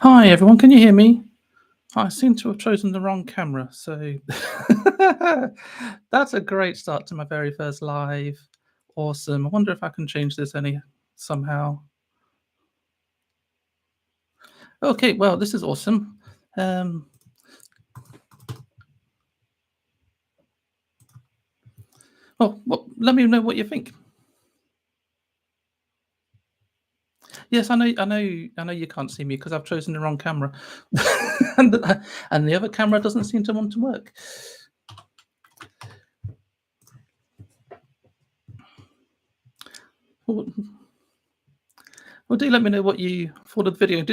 Hi everyone, can you hear me? I seem to have chosen the wrong camera, so that's a great start to my very first live. Awesome. I wonder if I can change this any somehow. Okay, well, this is awesome. Um, well, let me know what you think. Yes, I know you can't see me because I've chosen the wrong camera, and the other camera doesn't seem to want to work. Well, well, do let me know what you thought of the video.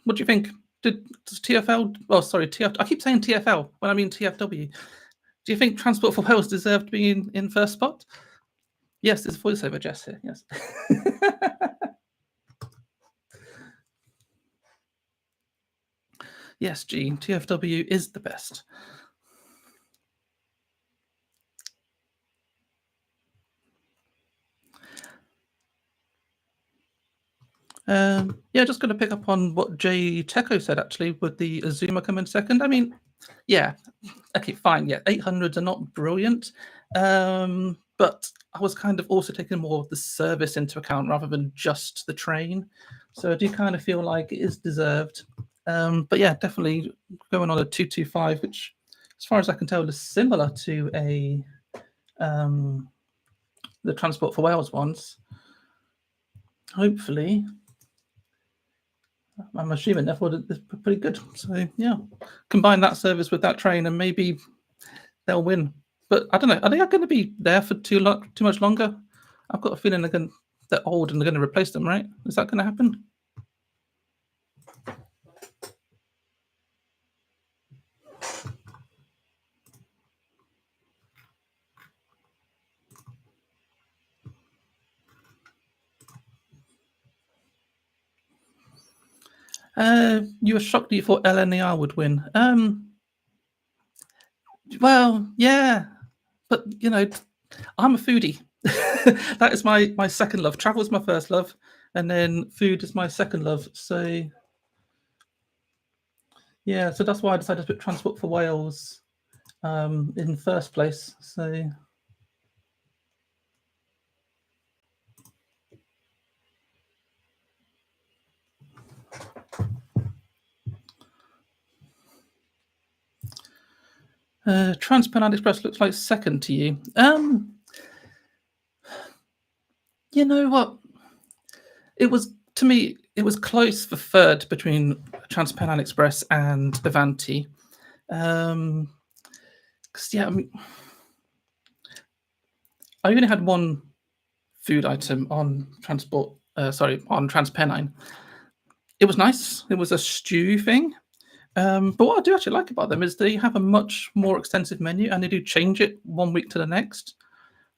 What do you think? Does TFL? Oh, sorry, TF. I keep saying TFL when I mean TFW. Do you think Transport for Wales deserved to be in first spot? Yes, there's voiceover Jess here. Yes. Yes, Gene. TFW is the best. Yeah, just going to pick up on what Jay Teco said actually with the Azuma coming second. I mean, yeah, okay, fine. Yeah, 800s are not brilliant, but I was kind of also taking more of the service into account rather than just the train. So I do kind of feel like it is deserved. But yeah, definitely going on a 225, which, as far as I can tell, is similar to the Transport for Wales ones. Hopefully, I'm assuming therefore it's pretty good. So yeah, combine that service with that train, and maybe they'll win. But I don't know. Are they going to be there for too much longer? I've got a feeling they're old and they're going to replace them. Right? Is that going to happen? You were shocked that you thought LNER would win. Well, yeah, but I'm a foodie. That is my second love. Travel is my first love, and then food is my second love. So yeah, so that's why I decided to put Transport for Wales in first place. So Trans-Pennine Express looks like second to you. You know what? It was, to me, it was close for third between Trans-Pennine Express and Avanti. 'Cause, yeah, I mean, I only had one food item on on Trans-Pennine. It was nice. It was a stew thing. But what I do actually like about them is they have a much more extensive menu and they do change it one week to the next.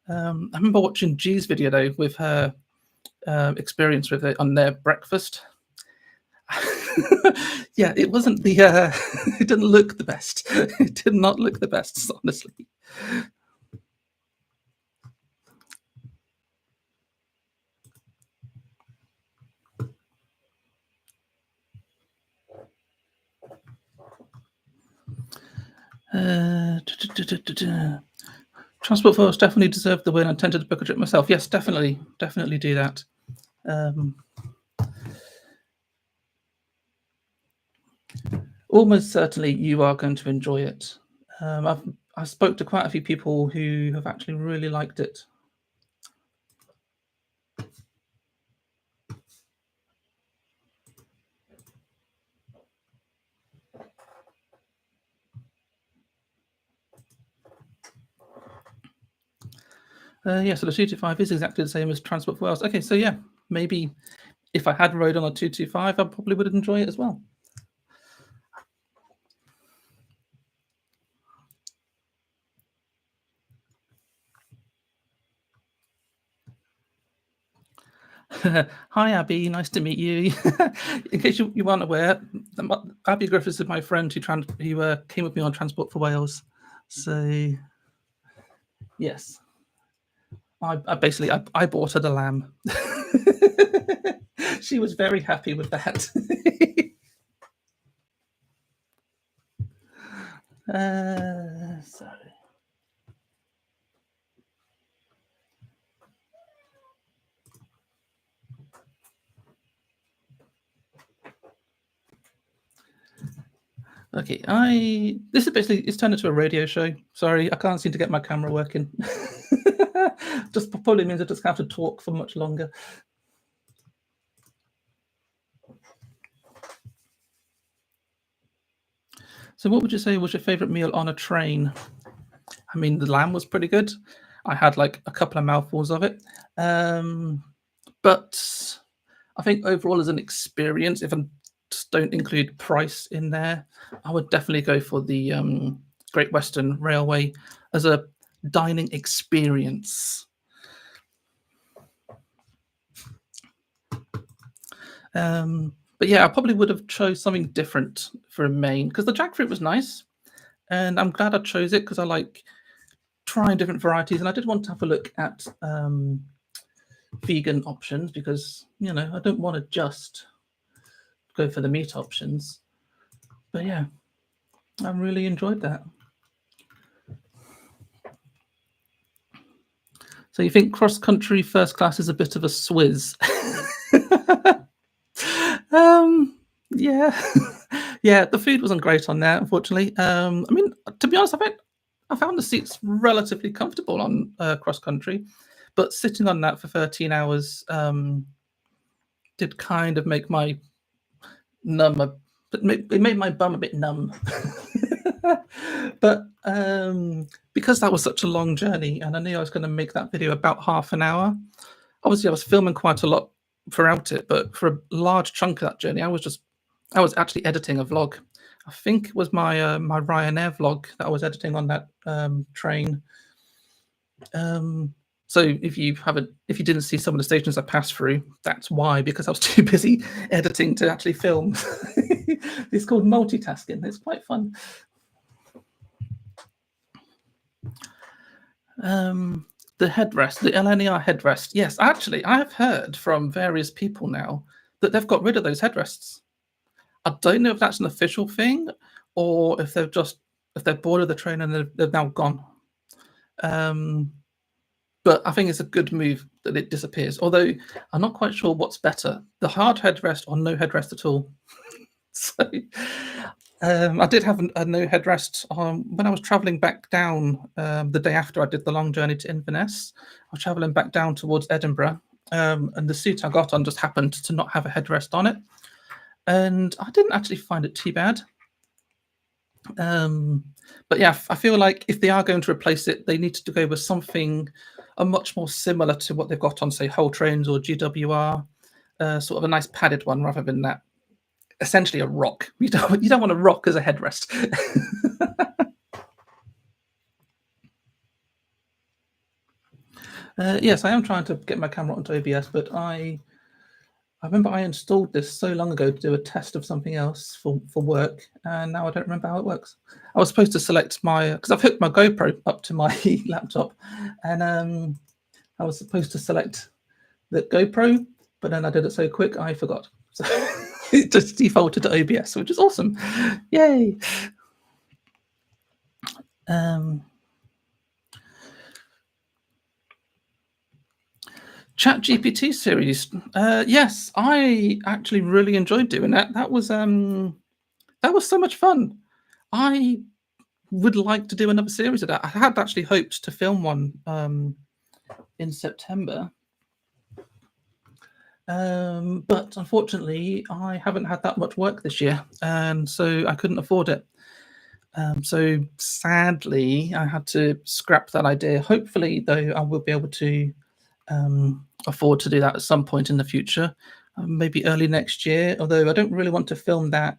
I remember watching G's video though with her experience with it on their breakfast. Yeah, it wasn't the. It didn't look the best. It did not look the best, honestly. Transport Force definitely deserved the win. I intended to book a trip myself. Yes, definitely do that. Almost certainly, you are going to enjoy it. I spoke to quite a few people who have actually really liked it. Yeah, so the 225 is exactly the same as Transport for Wales. Okay, so yeah, maybe if I had rode on a 225, I probably would enjoy it as well. Hi, Abby. Nice to meet you. In case you weren't aware, Abby Griffiths is my friend who came with me on Transport for Wales. So, yes, I basically I bought her the lamb. She was very happy with that. So. Okay, this is basically, it's turned into a radio show. Sorry, I can't seem to get my camera working. Just probably means I just have to talk for much longer. So what would you say was your favorite meal on a train? I mean, the lamb was pretty good. I had like a couple of mouthfuls of it. But I think overall as an experience, if I just don't include price in there, I would definitely go for the Great Western Railway as a dining experience. But yeah, I probably would have chose something different for a main, because the jackfruit was nice, and I'm glad I chose it because I like trying different varieties, and I did want to have a look at vegan options because, you know, I don't want to just go for the meat options. But yeah, I really enjoyed that. So you think cross-country first class is a bit of a swizz? Yeah. Yeah, the food wasn't great on there, unfortunately. I mean, to be honest, I found the seats relatively comfortable on cross-country, but sitting on that for 13 hours did kind of make my it made my bum a bit numb. But because that was such a long journey, and I knew I was going to make that video about half an hour, obviously I was filming quite a lot throughout it, but for a large chunk of that journey, I was actually editing a vlog. I think it was my my Ryanair vlog that I was editing on that train. So if you didn't see some of the stations I passed through, that's why, because I was too busy editing to actually film. It's called multitasking. It's quite fun. The headrest, the LNER headrest. Yes, actually, I have heard from various people now that they've got rid of those headrests. I don't know if that's an official thing or if they're bored of the train and they've now gone. But I think it's a good move that it disappears. Although I'm not quite sure what's better, the hard headrest or no headrest at all. So I did have a no headrest when I was travelling back down the day after I did the long journey to Inverness. I was travelling back down towards Edinburgh, and the seat I got on just happened to not have a headrest on it. And I didn't actually find it too bad. But yeah, I feel like if they are going to replace it, they need to go with something much more similar to what they've got on, say, Hull Trains or GWR, sort of a nice padded one rather than that. Essentially a rock. You don't want a rock as a headrest. Yes, I am trying to get my camera onto OBS, but I remember I installed this so long ago to do a test of something else for work, and now I don't remember how it works. I was supposed to select because I've hooked my GoPro up to my laptop, and I was supposed to select the GoPro, but then I did it so quick I forgot. So it just defaulted to OBS, which is awesome. Yay. ChatGPT series. Yes, I actually really enjoyed doing that. That was so much fun. I would like to do another series of that. I had actually hoped to film one in September. But unfortunately, I haven't had that much work this year, and so I couldn't afford it. So sadly, I had to scrap that idea. Hopefully, though, I will be able to afford to do that at some point in the future, maybe early next year. Although I don't really want to film that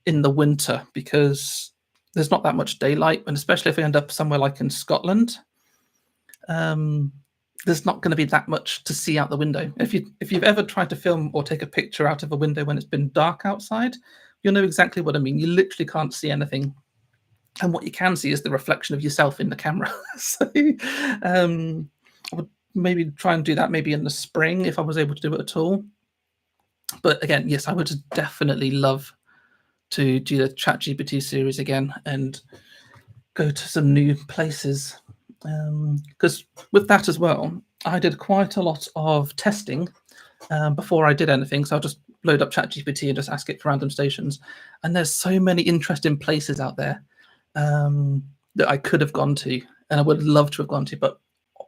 in the winter because there's not that much daylight, and especially if we end up somewhere like in Scotland, there's not going to be that much to see out the window. If you've ever tried to film or take a picture out of a window when it's been dark outside, you'll know exactly what I mean. You literally can't see anything, and what you can see is the reflection of yourself in the camera. So I would maybe try and do that maybe in the spring if I was able to do it at all. But again, yes, I would definitely love to do the ChatGPT series again, and go to some new places, because with that as well, I did quite a lot of testing before I did anything. So I'll just load up ChatGPT and just ask it for random stations. And there's so many interesting places out there that I could have gone to, and I would love to have gone to, but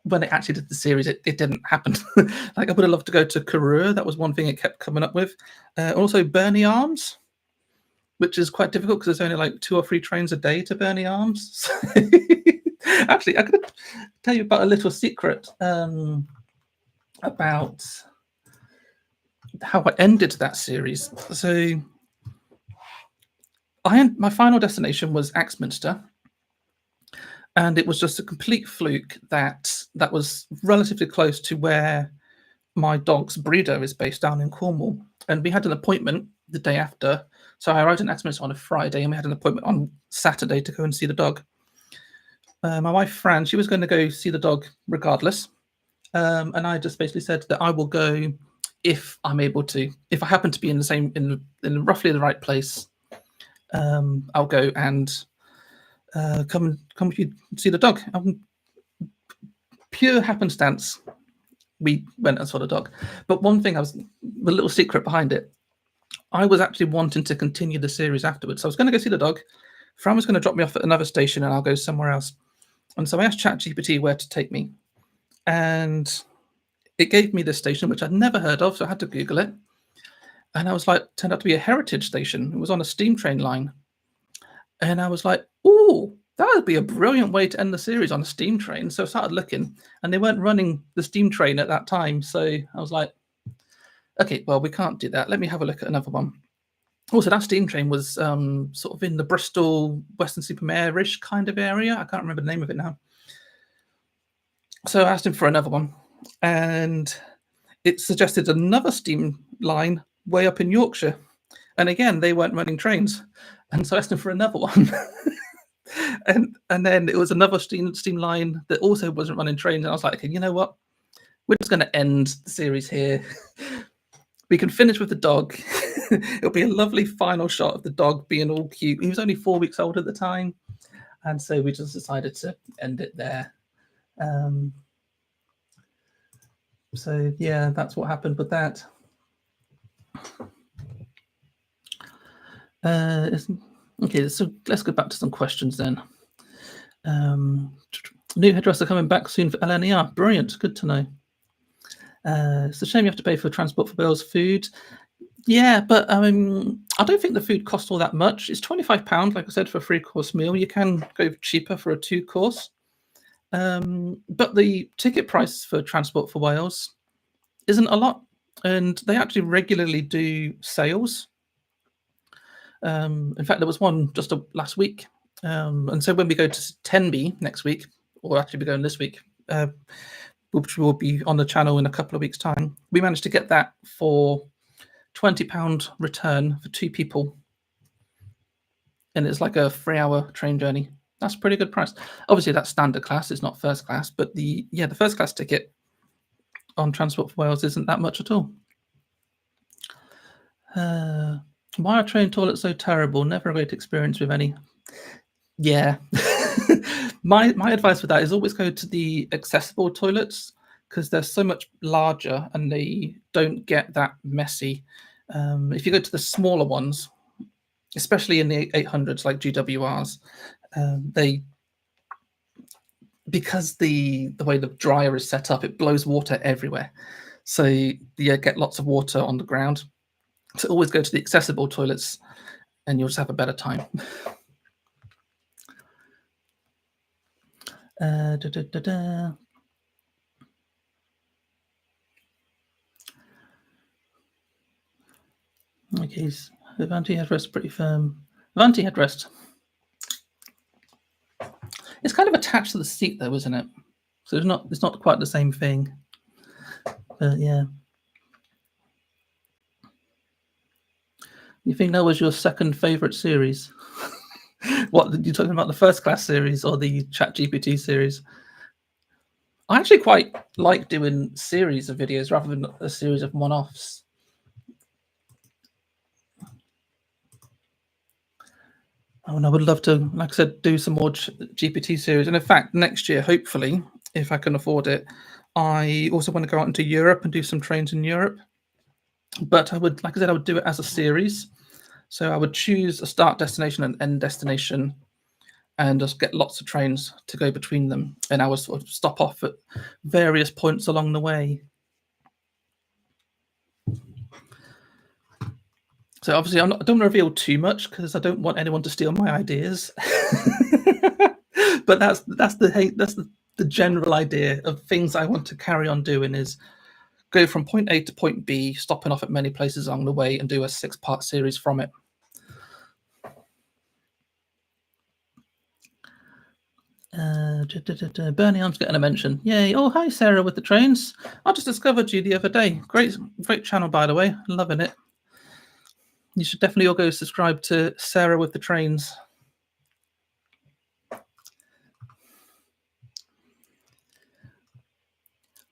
when it actually did the series, it didn't happen. Like I would have loved to go to Karua. That was one thing it kept coming up with. Also Burnley Arms, which is quite difficult because there's only like 2 or 3 trains a day to Burnley Arms. So actually, I could tell you about a little secret about how I ended that series. So my final destination was Axminster, and it was just a complete fluke that was relatively close to where my dog's breeder is based down in Cornwall. And we had an appointment the day after. So I arrived in Axminster on a Friday, and we had an appointment on Saturday to go and see the dog. My wife, Fran, she was going to go see the dog regardless. And I just basically said that I will go if I'm able to. If I happen to be in the same, in roughly the right place, I'll go and come with you see the dog. Pure happenstance, we went and saw the dog. But one thing, the little secret behind it, I was actually wanting to continue the series afterwards. So I was going to go see the dog. Fran was going to drop me off at another station, and I'll go somewhere else. And so I asked ChatGPT where to take me, and it gave me this station, which I'd never heard of, so I had to Google it. And I was like, turned out to be a heritage station. It was on a steam train line. And I was like, ooh, that would be a brilliant way to end the series, on a steam train. So I started looking, and they weren't running the steam train at that time. So I was like, okay, well, we can't do that. Let me have a look at another one. Also, that steam train was sort of in the Bristol Weston-super-Mare-ish kind of area. I can't remember the name of it now. So I asked him for another one, and it suggested another steam line way up in Yorkshire. And again, they weren't running trains. And so I asked him for another one. and then it was another steam line that also wasn't running trains. And I was like, okay, you know what? We're just going to end the series here. We can finish with the dog. It'll be a lovely final shot of the dog being all cute. He was only 4 weeks old at the time. And so we just decided to end it there. So, yeah, that's what happened with that. Okay, so let's go back to some questions then. New hairdresser coming back soon for LNER. Brilliant, good to know. It's a shame you have to pay for transport for Bill's food. Yeah, but I don't think the food costs all that much. It's £25, like I said, for a 3-course meal. You can go cheaper for a 2-course. But the ticket price for Transport for Wales isn't a lot. And they actually regularly do sales. In fact, there was one just last week. And so when we go to Tenby next week, or actually we're going this week, which will be on the channel in a couple of weeks' time, we managed to get that for £20 return for 2 people. And it's like a 3-hour train journey. That's a pretty good price. Obviously, that's standard class. It's not first class. But the first class ticket on Transport for Wales isn't that much at all. Why are train toilets so terrible? Never a great experience with any. Yeah. My advice for that is always go to the accessible toilets, because they're so much larger and they don't get that messy. If you go to the smaller ones, especially in the 800s like GWRs, because the way the dryer is set up, it blows water everywhere. So you get lots of water on the ground. So always go to the accessible toilets and you'll just have a better time. Okay, Avanti headrest pretty firm. Avanti headrest. It's kind of attached to the seat though, isn't it? So it's not quite the same thing. But yeah. You think that was your second favourite series? What, you're talking about the first class series or the ChatGPT series? I actually quite like doing series of videos rather than a series of one-offs. Oh, and I would love to, like I said, do some more GPT series. And in fact, next year, hopefully, if I can afford it, I also want to go out into Europe and do some trains in Europe. But I would, like I said, I would do it as a series. So I would choose a start destination and end destination and just get lots of trains to go between them. And I would sort of stop off at various points along the way. So obviously, I don't want to reveal too much because I don't want anyone to steal my ideas. But that's the general idea of things I want to carry on doing is go from point A to point B, stopping off at many places along the way, and do a 6-part series from it. Bernie, I'm getting a mention. Yay. Oh, hi, Sarah with the trains. I just discovered you the other day. Great channel, by the way. Loving it. You should definitely all go subscribe to Sarah with the trains.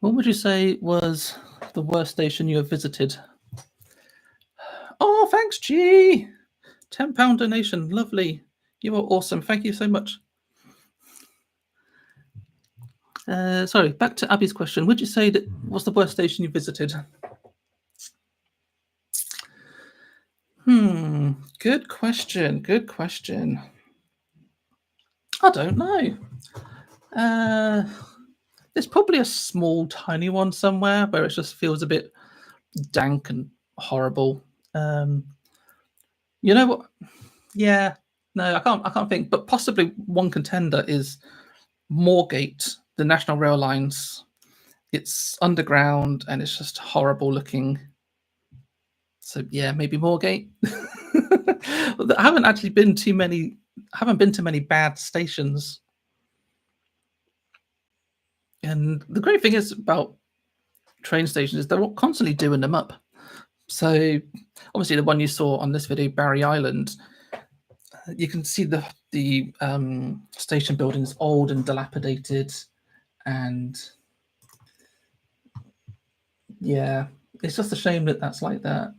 What would you say was the worst station you have visited? Oh, thanks, G. £10 donation. Lovely. You are awesome. Thank you so much. Sorry, back to Abby's question. Would you say that was the worst station you visited? Good question. Good question. I don't know. There's probably a small, tiny one somewhere where it just feels a bit dank and horrible. You know what? Yeah, no, I can't think. But possibly one contender is Moorgate, the National Rail Lines. It's underground and it's just horrible looking. So yeah, maybe Moorgate. I haven't actually been to many. Haven't been to many bad stations. And the great thing is about train stations is they're constantly doing them up. So obviously the one you saw on this video, Barry Island, you can see the station building is old and dilapidated, and yeah, it's just a shame that that's like that.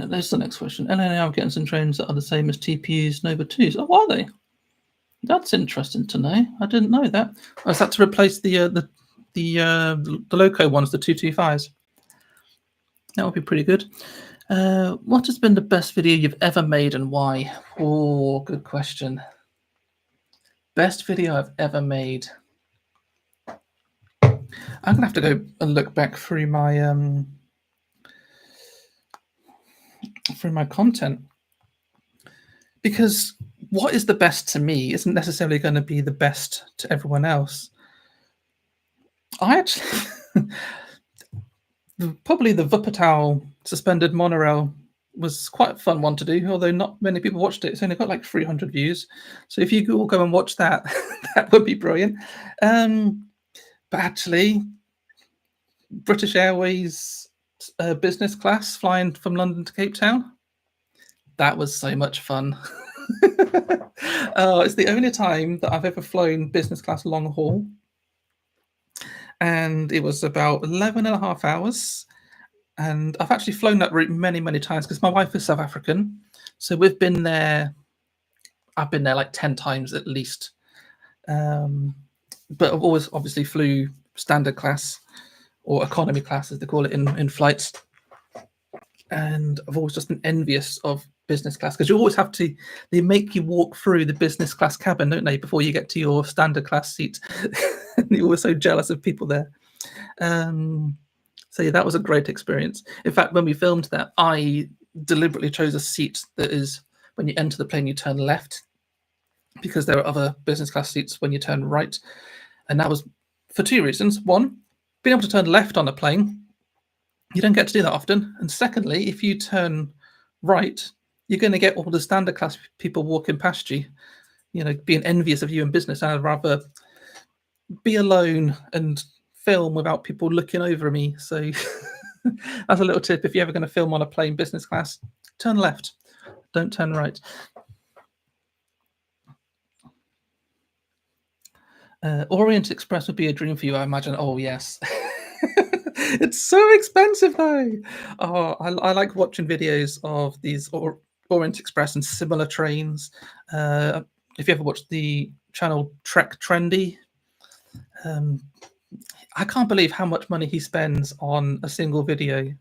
There's the next question. LNA are getting some trains that are the same as TPU's Nova 2s. Oh, are they? That's interesting to know. I didn't know that. Oh, is that to replace the loco ones, the 225s? That would be pretty good. What has been the best video you've ever made and why? Oh, good question. Best video I've ever made. I'm gonna have to go and look back through my content, because what is the best to me isn't necessarily going to be the best to everyone else. I actually probably the Wuppertal suspended monorail was quite a fun one to do, although not many people watched it. It's only got like 300 views. So if you all go and watch that, that would be brilliant. But actually, British Airways business class flying from London to Cape Town, that was so much fun. It's the only time that I've ever flown business class long haul. And it was about 11 and a half hours. And I've actually flown that route many, many times because my wife is South African. So we've been there. I've been there like 10 times at least. But I've always obviously flew standard class or economy class, as they call it in flights. And I've always just been envious of business class because you always have to, they make you walk through the business class cabin, don't they, before you get to your standard class seat. And you're always so jealous of people there. So yeah, that was a great experience. In fact, when we filmed that, I deliberately chose a seat that is, when you enter the plane, you turn left, because there are other business class seats when you turn right. And that was for two reasons. One, being able to turn left on a plane, you don't get to do that often. And secondly, if you turn right, you're going to get all the standard class people walking past you, being envious of you in business. And I'd rather be alone and film without people looking over me. So that's a little tip. If you're ever going to film on a plane business class, turn left, don't turn right. Orient Express would be a dream for you, I imagine. Oh, yes. It's so expensive though. Oh, I like watching videos of these Orient Express and similar trains. Uh, if you ever watched the channel Trek Trendy, um, I can't believe how much money he spends on a single video.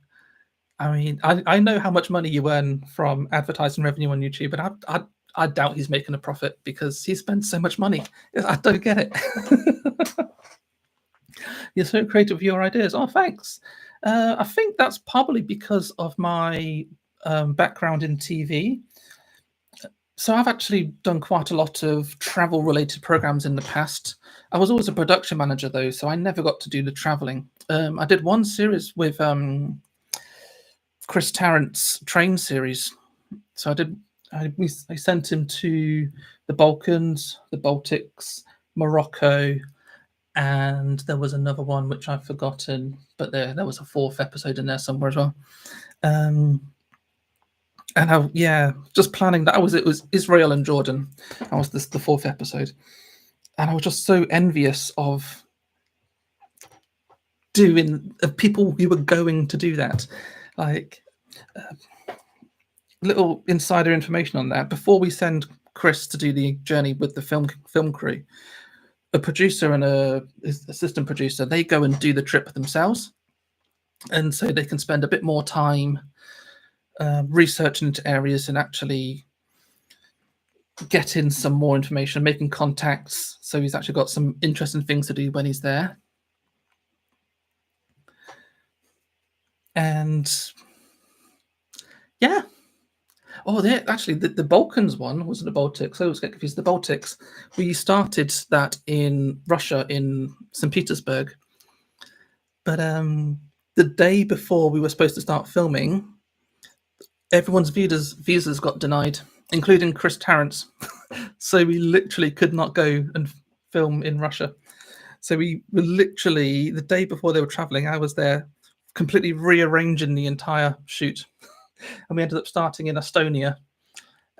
I mean, I know how much money you earn from advertising revenue on YouTube, but I doubt he's making a profit because he spends so much money. I don't get it. You're so creative with your ideas. Oh, thanks. I think that's probably because of my background in TV. So I've actually done quite a lot of travel-related programs in the past. I was always a production manager though, so I never got to do the traveling. I did one series with Chris Tarrant's train series. So I sent him to the Balkans, the Baltics, Morocco, and there was another one which I've forgotten, but there was a fourth episode in there somewhere as well. And just planning that. It was Israel and Jordan. That was the fourth episode, and I was just so envious of people who were going to do that. Like, little insider information on that. Before we send Chris to do the journey with the film crew, a producer and a assistant producer, they go and do the trip themselves, and so they can spend a bit more time researching into areas and actually getting some more information, making contacts. So he's actually got some interesting things to do when he's there. And yeah. Oh, actually, the Balkans one wasn't the Baltics. I always get confused. The Baltics, we started that in Russia, in St. Petersburg. But the day before we were supposed to start filming, everyone's visas got denied, including Chris Tarrant's. So we literally could not go and film in Russia. So we were literally, the day before they were traveling, I was there completely rearranging the entire shoot. And we ended up starting in Estonia.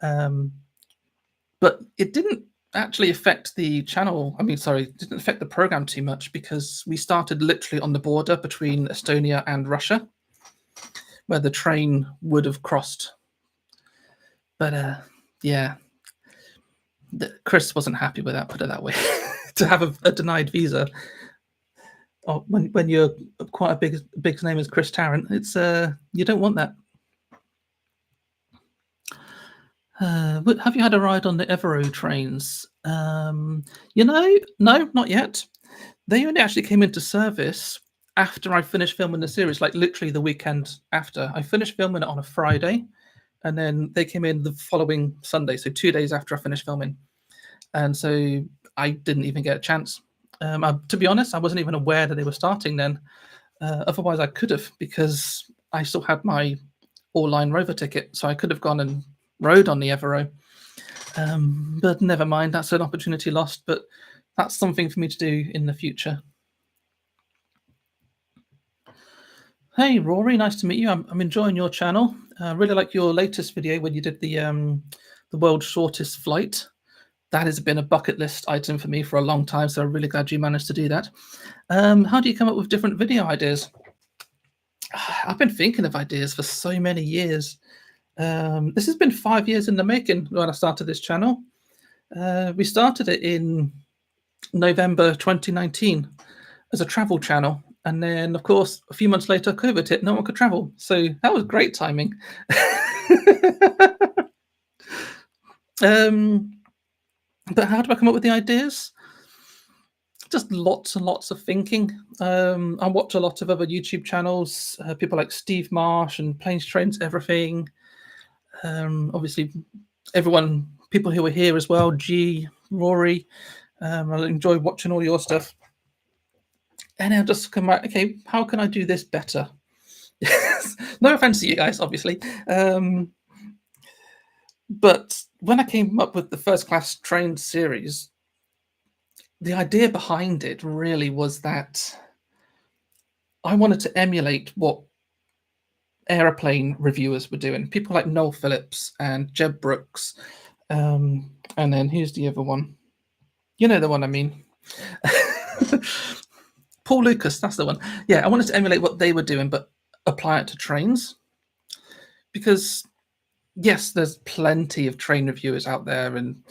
But it didn't actually affect the channel. It didn't affect the program too much because we started literally on the border between Estonia and Russia, where the train would have crossed. But Chris wasn't happy with that, put it that way. To have a denied visa, when you're quite a big name as Chris Tarrant, it's you don't want that. Have you had a ride on the Evero trains? No, not yet. They only actually came into service after I finished filming the series, like literally the weekend after. I finished filming it on a Friday, and then they came in the following Sunday, so 2 days after I finished filming. And so I didn't even get a chance. To be honest, I wasn't even aware that they were starting then. Otherwise, I could have, because I still had my All Line Rover ticket, so I could have gone and rode on the Evero. But never mind, that's an opportunity lost, but that's something for me to do in the future. Hey Rory, nice to meet you. I'm enjoying your channel. I really like your latest video when you did the world's shortest flight. That has been a bucket list item for me for a long time, so I'm really glad you managed to do that. How do you come up with different video ideas? I've been thinking of ideas for so many years. This has been 5 years in the making when I started this channel. We started it in November 2019 as a travel channel. And then, of course, a few months later, COVID hit, no one could travel. So that was great timing. But how do I come up with the ideas? Just lots and lots of thinking. I watch a lot of other YouTube channels, people like Steve Marsh and Planes, Trains, Everything. Obviously, people who are here as well, G, Rory. I enjoy watching all your stuff. And I'll just come back, okay, how can I do this better? No offense to you guys, obviously. But when I came up with the First Class Train series, the idea behind it really was that I wanted to emulate what airplane reviewers were doing. People like Noel Phillips and Jeb Brooks. And then here's the other one. You know the one I mean. Paul Lucas, that's the one. Yeah, I wanted to emulate what they were doing, but apply it to trains. Because, yes, there's plenty of train reviewers out there, and,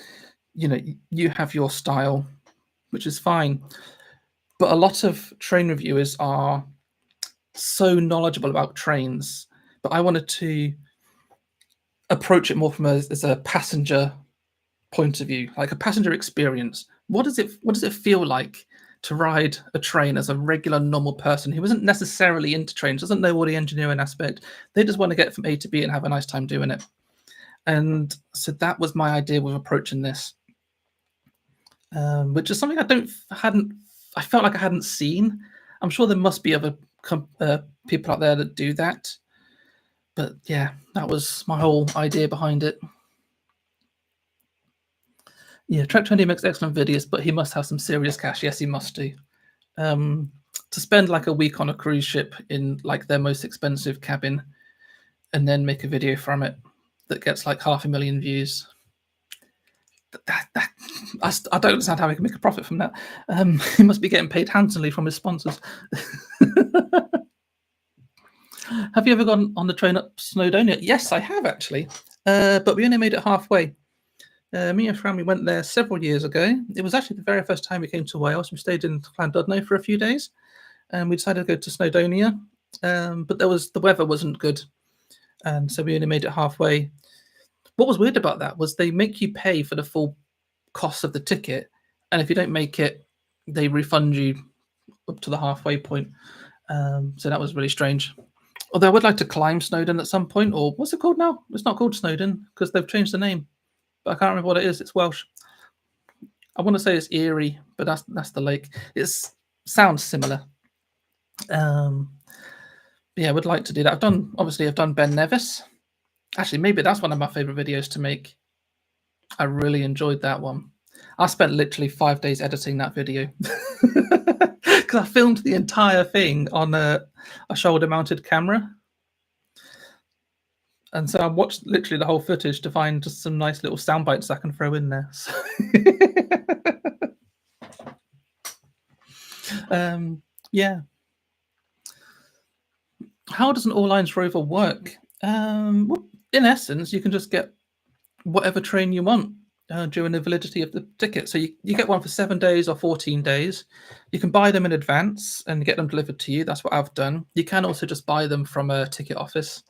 you know, you have your style, which is fine. But a lot of train reviewers are so knowledgeable about trains. But I wanted to approach it more from as a passenger point of view, like a passenger experience. What does it feel like to ride a train as a regular normal person who isn't necessarily into trains, doesn't know all the engineering aspect? They just want to get from A to B and have a nice time doing it. And so that was my idea with approaching this, which is something I felt like I hadn't seen. I'm sure there must be other people out there that do that, but yeah, that was my whole idea behind it. Yeah, Track20 makes excellent videos, but he must have some serious cash. Yes, he must do. To spend like a week on a cruise ship in like their most expensive cabin and then make a video from it that gets like 500,000 views. I don't understand how he can make a profit from that. He must be getting paid handsomely from his sponsors. Have you ever gone on the train up Snowdonia? Yes, I have actually, but we only made it halfway. Me and Fran, we went there several years ago. It was actually the very first time we came to Wales. We stayed in Llandudno for a few days, and we decided to go to Snowdonia, but the weather wasn't good, and so we only made it halfway. What was weird about that was they make you pay for the full cost of the ticket, and if you don't make it, they refund you up to the halfway point. So that was really strange. Although I would like to climb Snowdon at some point, or what's it called now? It's not called Snowdon because they've changed the name, but I can't remember what it is. It's Welsh. I want to say it's Erie, but that's the lake. It sounds similar. Yeah, I would like to do that. I've done Ben Nevis. Actually, maybe that's one of my favorite videos to make. I really enjoyed that one. I spent literally 5 days editing that video because I filmed the entire thing on a shoulder-mounted camera. And so I watched literally the whole footage to find just some nice little sound bites I can throw in there. So yeah. How does an All Line Rover work? Well, in essence, you can just get whatever train you want during the validity of the ticket. So you get one for 7 days or 14 days. You can buy them in advance and get them delivered to you. That's what I've done. You can also just buy them from a ticket office.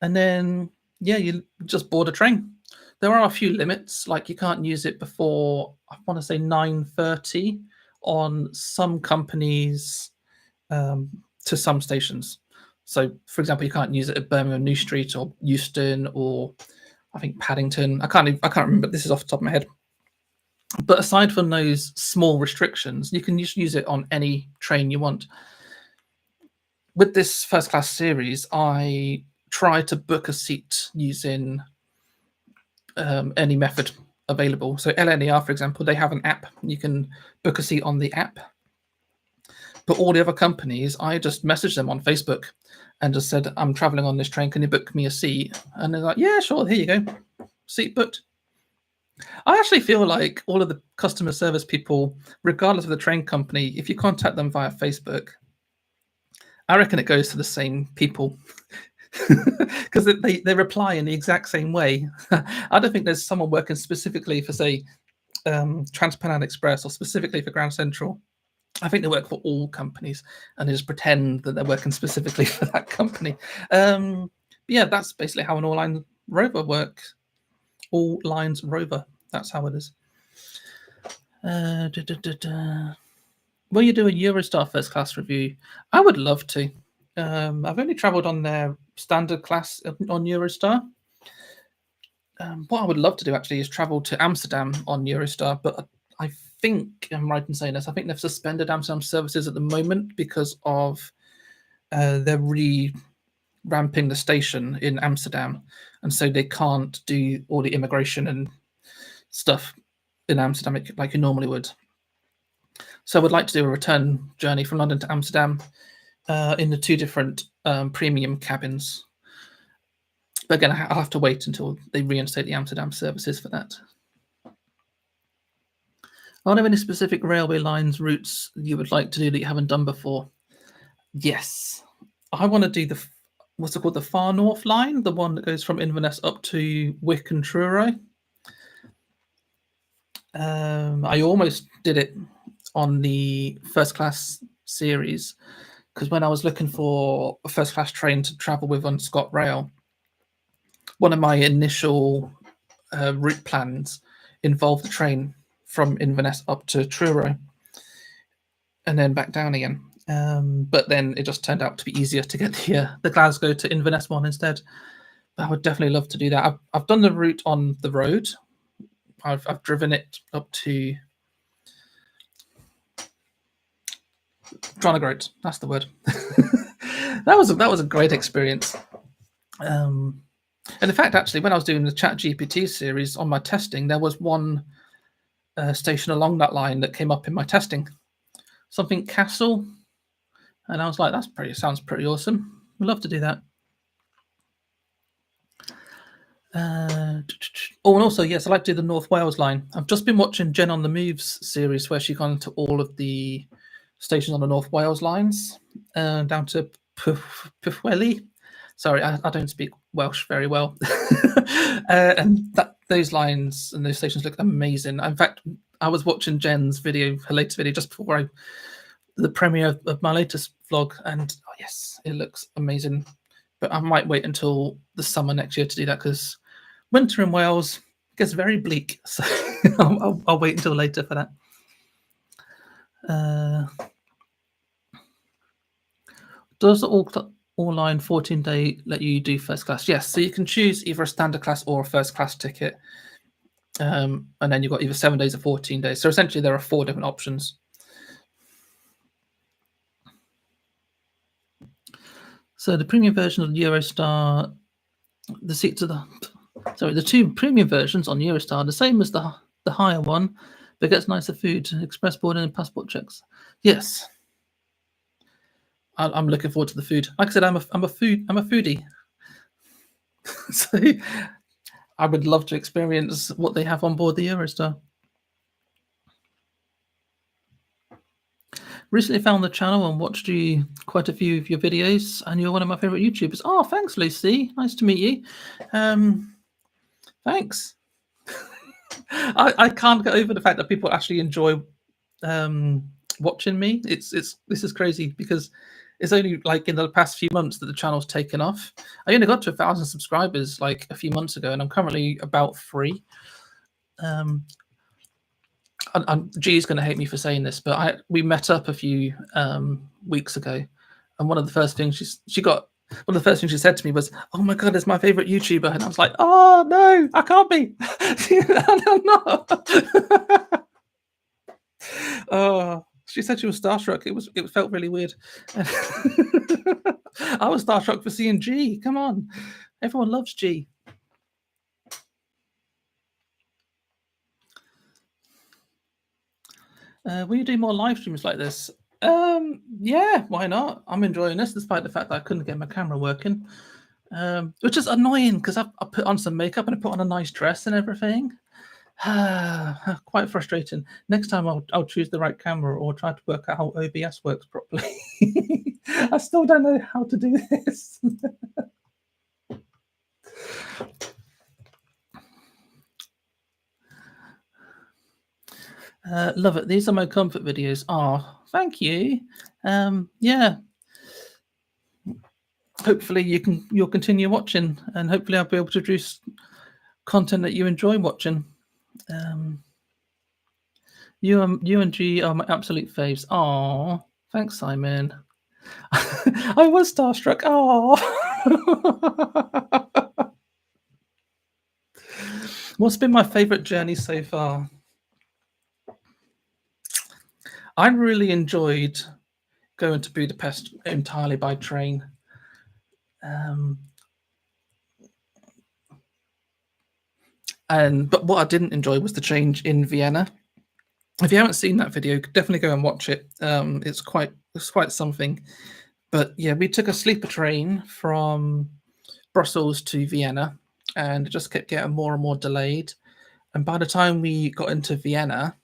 And then, yeah, you just board a train. There are a few limits, like you can't use it before, I want to say 9:30 on some companies to some stations. So, for example, you can't use it at Birmingham New Street or Euston or I think Paddington. I can't remember. This is off the top of my head. But aside from those small restrictions, you can just use it on any train you want. With this first class series, I try to book a seat using any method available. So LNER, for example, they have an app. You can book a seat on the app. But all the other companies, I just messaged them on Facebook and just said, I'm traveling on this train. Can you book me a seat? And they're like, yeah, sure. Here you go. Seat booked. I actually feel like all of the customer service people, regardless of the train company, if you contact them via Facebook, I reckon it goes to the same people because they reply in the exact same way. I don't think there's someone working specifically for, say, Trans-Pennine Express or specifically for Grand Central. I think they work for all companies and they just pretend that they're working specifically for that company. Yeah, that's basically how an All Line Rover works. All Lines Rover. That's how it is. Will you do a Eurostar first class review? I would love to. I've only travelled on their standard class on Eurostar. What I would love to do actually is travel to Amsterdam on Eurostar, but I think I'm right in saying this. I think they've suspended Amsterdam services at the moment because of they're re-ramping the station in Amsterdam, and so they can't do all the immigration and stuff in Amsterdam like you normally would. So I would like to do a return journey from London to Amsterdam in the 2 different premium cabins. But again, I'll have to wait until they reinstate the Amsterdam services for that. Are there any specific railway lines routes you would like to do that you haven't done before? Yes, I want to do the what's it called, the Far North Line, the one that goes from Inverness up to Wick and Truro. I almost did it on the first class series because when I was looking for a first class train to travel with on ScotRail, one of my initial route plans involved the train from Inverness up to Truro and then back down again. But then it just turned out to be easier to get the Glasgow to Inverness one instead. But I would definitely love to do that. I've done the route on the road. I've driven it up to Dronagroat. That's the word. that was a great experience. And in fact, actually, when I was doing the ChatGPT series on my testing, there was one station along that line that came up in my testing, something Castle, and I was like, sounds pretty awesome. We'd love to do that. Oh, and also, yes, I like to do the North Wales line. I've just been watching Jen on the Moves series where she gone to all of the stations on the North Wales lines, down to Pwllheli. Sorry, I don't speak Welsh very well. And those lines and those stations look amazing. In fact, I was watching Jen's video, her latest video, just before the premiere of my latest vlog, and oh yes, it looks amazing. But I might wait until the summer next year to do that because winter in Wales gets very bleak. So I'll wait until later for that. Does the All Line 14-day let you do first class? Yes, so you can choose either a standard class or a first class ticket. And then you've got either 7 days or 14 days. So essentially there are 4 different options. So the premium version of Eurostar, the seats of the 2 premium versions on Eurostar, the same as the higher one, but gets nicer food, express boarding and passport checks. Yes, I'm looking forward to the food. Like I said, I'm a foodie, so I would love to experience what they have on board the Eurostar. Recently found the channel and watched quite a few of your videos, and you're one of my favorite YouTubers. Oh, thanks, Lucy. Nice to meet you. Thanks. I can't get over the fact that people actually enjoy watching me. This is crazy because it's only like in the past few months that the channel's taken off. I only got to 1,000 subscribers like a few months ago, and I'm currently about 3. G's going to hate me for saying this, but we met up a few weeks ago, and one of the first things she said to me was, "Oh my god, it's my favorite YouTuber," and I was like, "Oh no, I can't be." I'm not. Oh, she said she was starstruck. It felt really weird. I was starstruck for seeing G. Come on, everyone loves G. Will you do more live streams like this? Yeah, why not? I'm enjoying this, despite the fact that I couldn't get my camera working, which is annoying because I put on some makeup and I put on a nice dress and everything. Quite frustrating. Next time I'll choose the right camera or try to work out how OBS works properly. I still don't know how to do this. Love it. These are my comfort videos. Oh, thank you. Yeah. Hopefully you'll continue watching, and hopefully I'll be able to produce content that you enjoy watching. You and G are my absolute faves. Oh, thanks, Simon. I was starstruck. Oh. What's been my favorite journey so far? I really enjoyed going to Budapest entirely by train. But what I didn't enjoy was the change in Vienna. If you haven't seen that video, definitely go and watch it. It's quite something. But yeah, we took a sleeper train from Brussels to Vienna, and it just kept getting more and more delayed. And by the time we got into Vienna,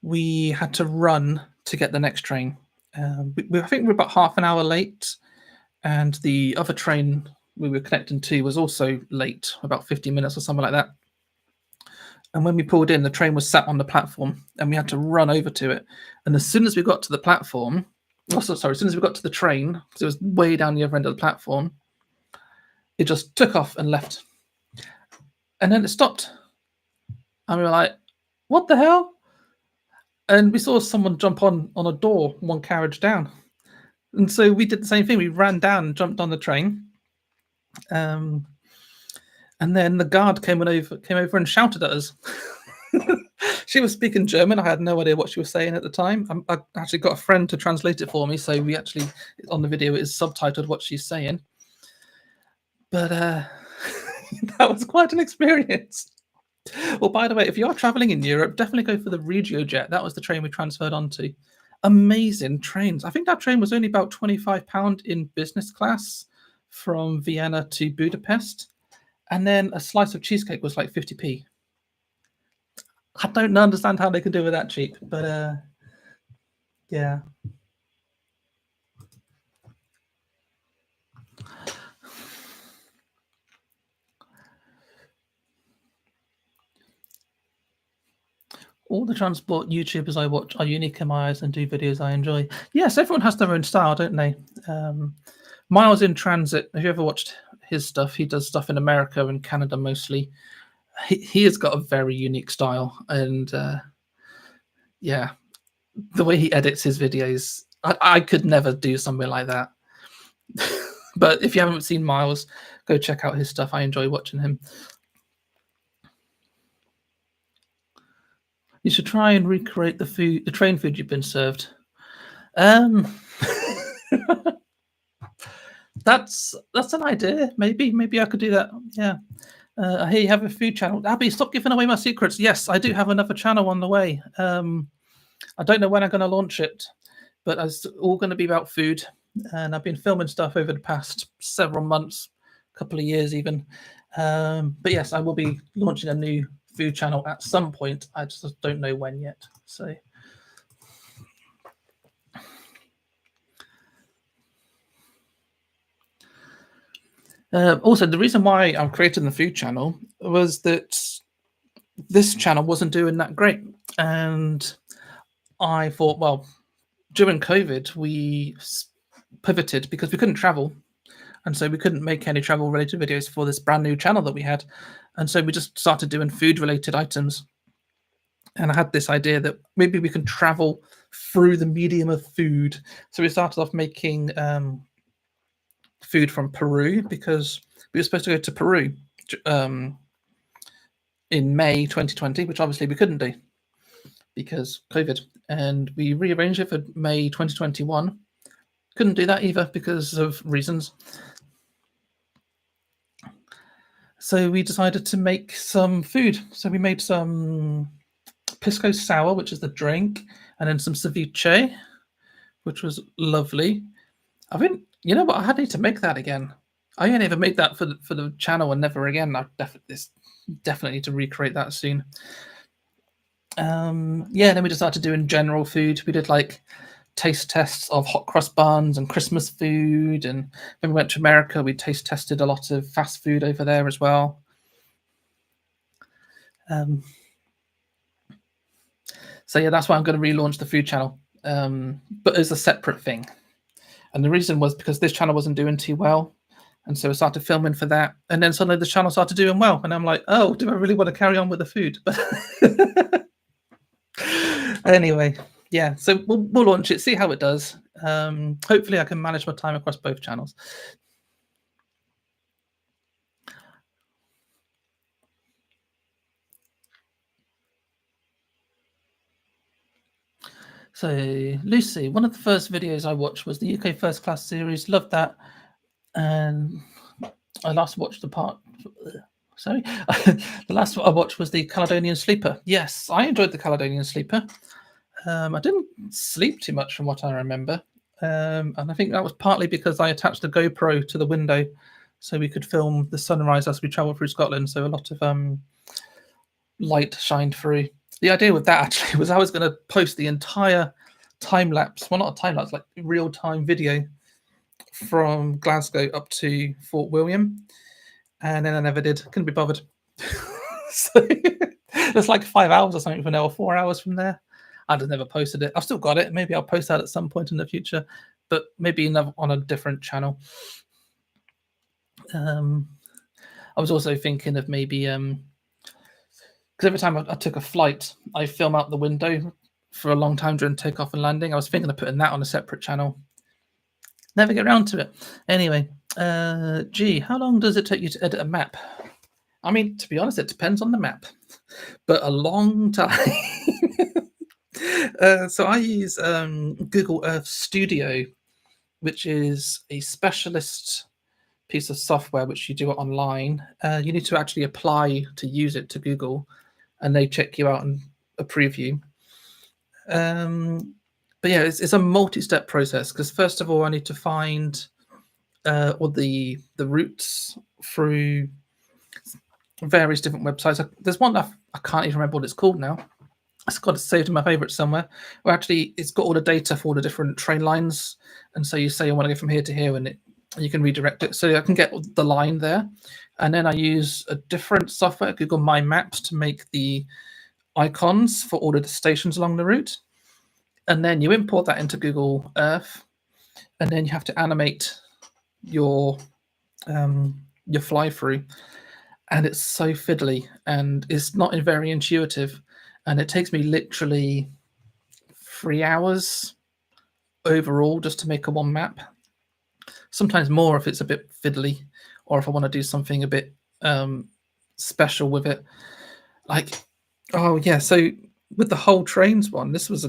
we had to run to get the next train. I think we were about half an hour late, and the other train we were connecting to was also late, about 50 minutes or something like that. And when we pulled in, the train was sat on the platform, and we had to run over to it. And as soon as we got to the platform, as soon as we got to the train, because it was way down the other end of the platform, it just took off and left. And then it stopped. And we were like, what the hell? And we saw someone jump on a door, one carriage down. And so we did the same thing. We ran down and jumped on the train. And then the guard came over and shouted at us. She was speaking German. I had no idea what she was saying at the time. I actually got a friend to translate it for me, so we actually, on the video, it is subtitled what she's saying. But that was quite an experience. Well, by the way, if you are traveling in Europe, definitely go for the RegioJet. That was the train we transferred onto. Amazing trains. I think that train was only about £25 in business class from Vienna to Budapest. And then a slice of cheesecake was like 50p. I don't understand how they can do it that cheap, but yeah. All the transport YouTubers I watch are unique in my eyes and do videos I enjoy. Yes, everyone has their own style, don't they? Miles in Transit, have you ever watched his stuff? He does stuff in America and Canada mostly. He has got a very unique style, and yeah, the way he edits his videos, I could never do something like that. But if you haven't seen Miles, go check out his stuff. I enjoy watching him. You should try and recreate the train food you've been served. That's an idea. Maybe I could do that. Yeah. I hear you have a food channel. Abby, stop giving away my secrets. Yes, I do have another channel on the way. I don't know when I'm going to launch it, but it's all going to be about food. And I've been filming stuff over the past several months, a couple of years even. But yes, I will be launching a new food channel at some point. I just don't know when yet. So. Also, the reason why I'm creating the food channel was that this channel wasn't doing that great. And I thought, well, during COVID, we pivoted because we couldn't travel. And so we couldn't make any travel related videos for this brand new channel that we had. And so we just started doing food related items. And I had this idea that maybe we can travel through the medium of food. So we started off making food from Peru, because we were supposed to go to Peru in May 2020, which obviously we couldn't do because COVID. And we rearranged it for May 2021. Couldn't do that either because of reasons. So we decided to make some food. So we made some pisco sour, which is the drink, and then some ceviche, which was lovely. You know what? I need to make that again. I only ever made that for the channel and never again. I definitely need to recreate that soon. Yeah, then we just started doing general food. We did like taste tests of hot cross buns and Christmas food, and when we went to America, we taste tested a lot of fast food over there as well. So yeah, that's why I'm going to relaunch the food channel, but as a separate thing. And the reason was because this channel wasn't doing too well. And so I started filming for that. And then suddenly the channel started doing well. And I'm like, oh, do I really want to carry on with the food? But anyway, yeah, so we'll launch it, see how it does. Hopefully I can manage my time across both channels. So Lucy, one of the first videos I watched was the UK First Class series. Loved that. And I last watched the last one I watched was the Caledonian Sleeper. Yes, I enjoyed the Caledonian Sleeper. I didn't sleep too much from what I remember. And I think that was partly because I attached a GoPro to the window so we could film the sunrise as we traveled through Scotland. So a lot of light shined through. The idea with that actually was I was going to post the entire time lapse, well, not a time lapse, like real time video from Glasgow up to Fort William, and then I never did. Couldn't be bothered. So it's like 5 hours or something from there, or 4 hours from there. I just never posted it. I've still got it. Maybe I'll post that at some point in the future, but maybe on a different channel. I was also thinking of maybe because every time I took a flight, I film out the window for a long time during takeoff and landing. I was thinking of putting that on a separate channel. Never get around to it. Anyway, gee, how long does it take you to edit a map? I mean, to be honest, it depends on the map, but a long time. So I use Google Earth Studio, which is a specialist piece of software which you do it online. You need to actually apply to use it to Google, and they check you out and approve you. But yeah, it's a multi-step process, because first of all, I need to find all the routes through various different websites. There's one that I can't even remember what it's called now. It's got it saved in my favorites somewhere. Where actually it's got all the data for all the different train lines, and so you say you want to go from here to here, and you can redirect it. So I can get the line there, and then I use a different software, Google My Maps, to make the icons for all of the stations along the route. And then you import that into Google Earth, and then you have to animate your fly through, and it's so fiddly, and it's not very intuitive, and it takes me literally 3 hours overall just to make a one map. Sometimes more if it's a bit fiddly, or if I want to do something a bit special with it. Like, oh yeah, so with the whole trains one, this was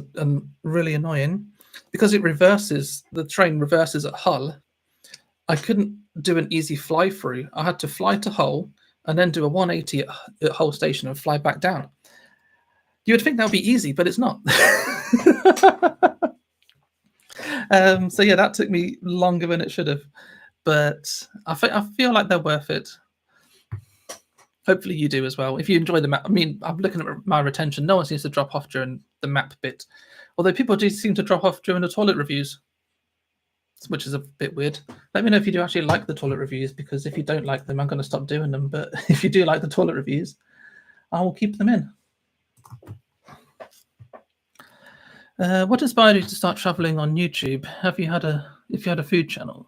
really annoying, because it reverses, the train reverses at Hull. I couldn't do an easy fly through. I had to fly to Hull and then do a 180 at Hull station and fly back down. You would think that would be easy, but it's not. So yeah, that took me longer than it should have, but I feel like they're worth it. Hopefully you do as well. If you enjoy the map, I mean, I'm looking at my retention. No one seems to drop off during the map bit, although people do seem to drop off during the toilet reviews, which is a bit weird. Let me know if you do actually like the toilet reviews, because if you don't like them, I'm going to stop doing them. But if you do like the toilet reviews, I will keep them in. What inspired you to start traveling on YouTube? If you had a food channel?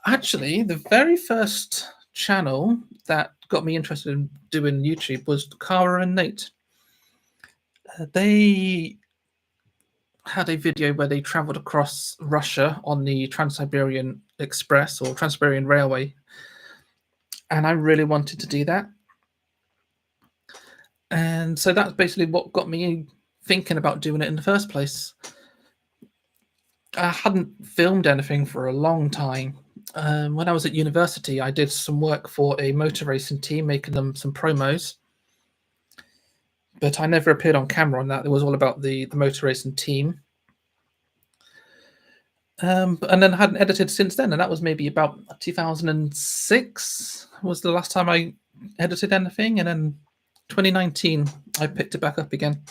Actually, the very first channel that got me interested in doing YouTube was Cara and Nate. They had a video where they traveled across Russia on the Trans-Siberian Express, or Trans-Siberian Railway, and I really wanted to do that. And so that's basically what got me thinking about doing it in the first place. I hadn't filmed anything for a long time. When I was at university, I did some work for a motor racing team, making them some promos, but I never appeared on camera on that. It was all about the motor racing team. And then I hadn't edited since then, and that was maybe about 2006 was the last time I edited anything, and then 2019 I picked it back up again.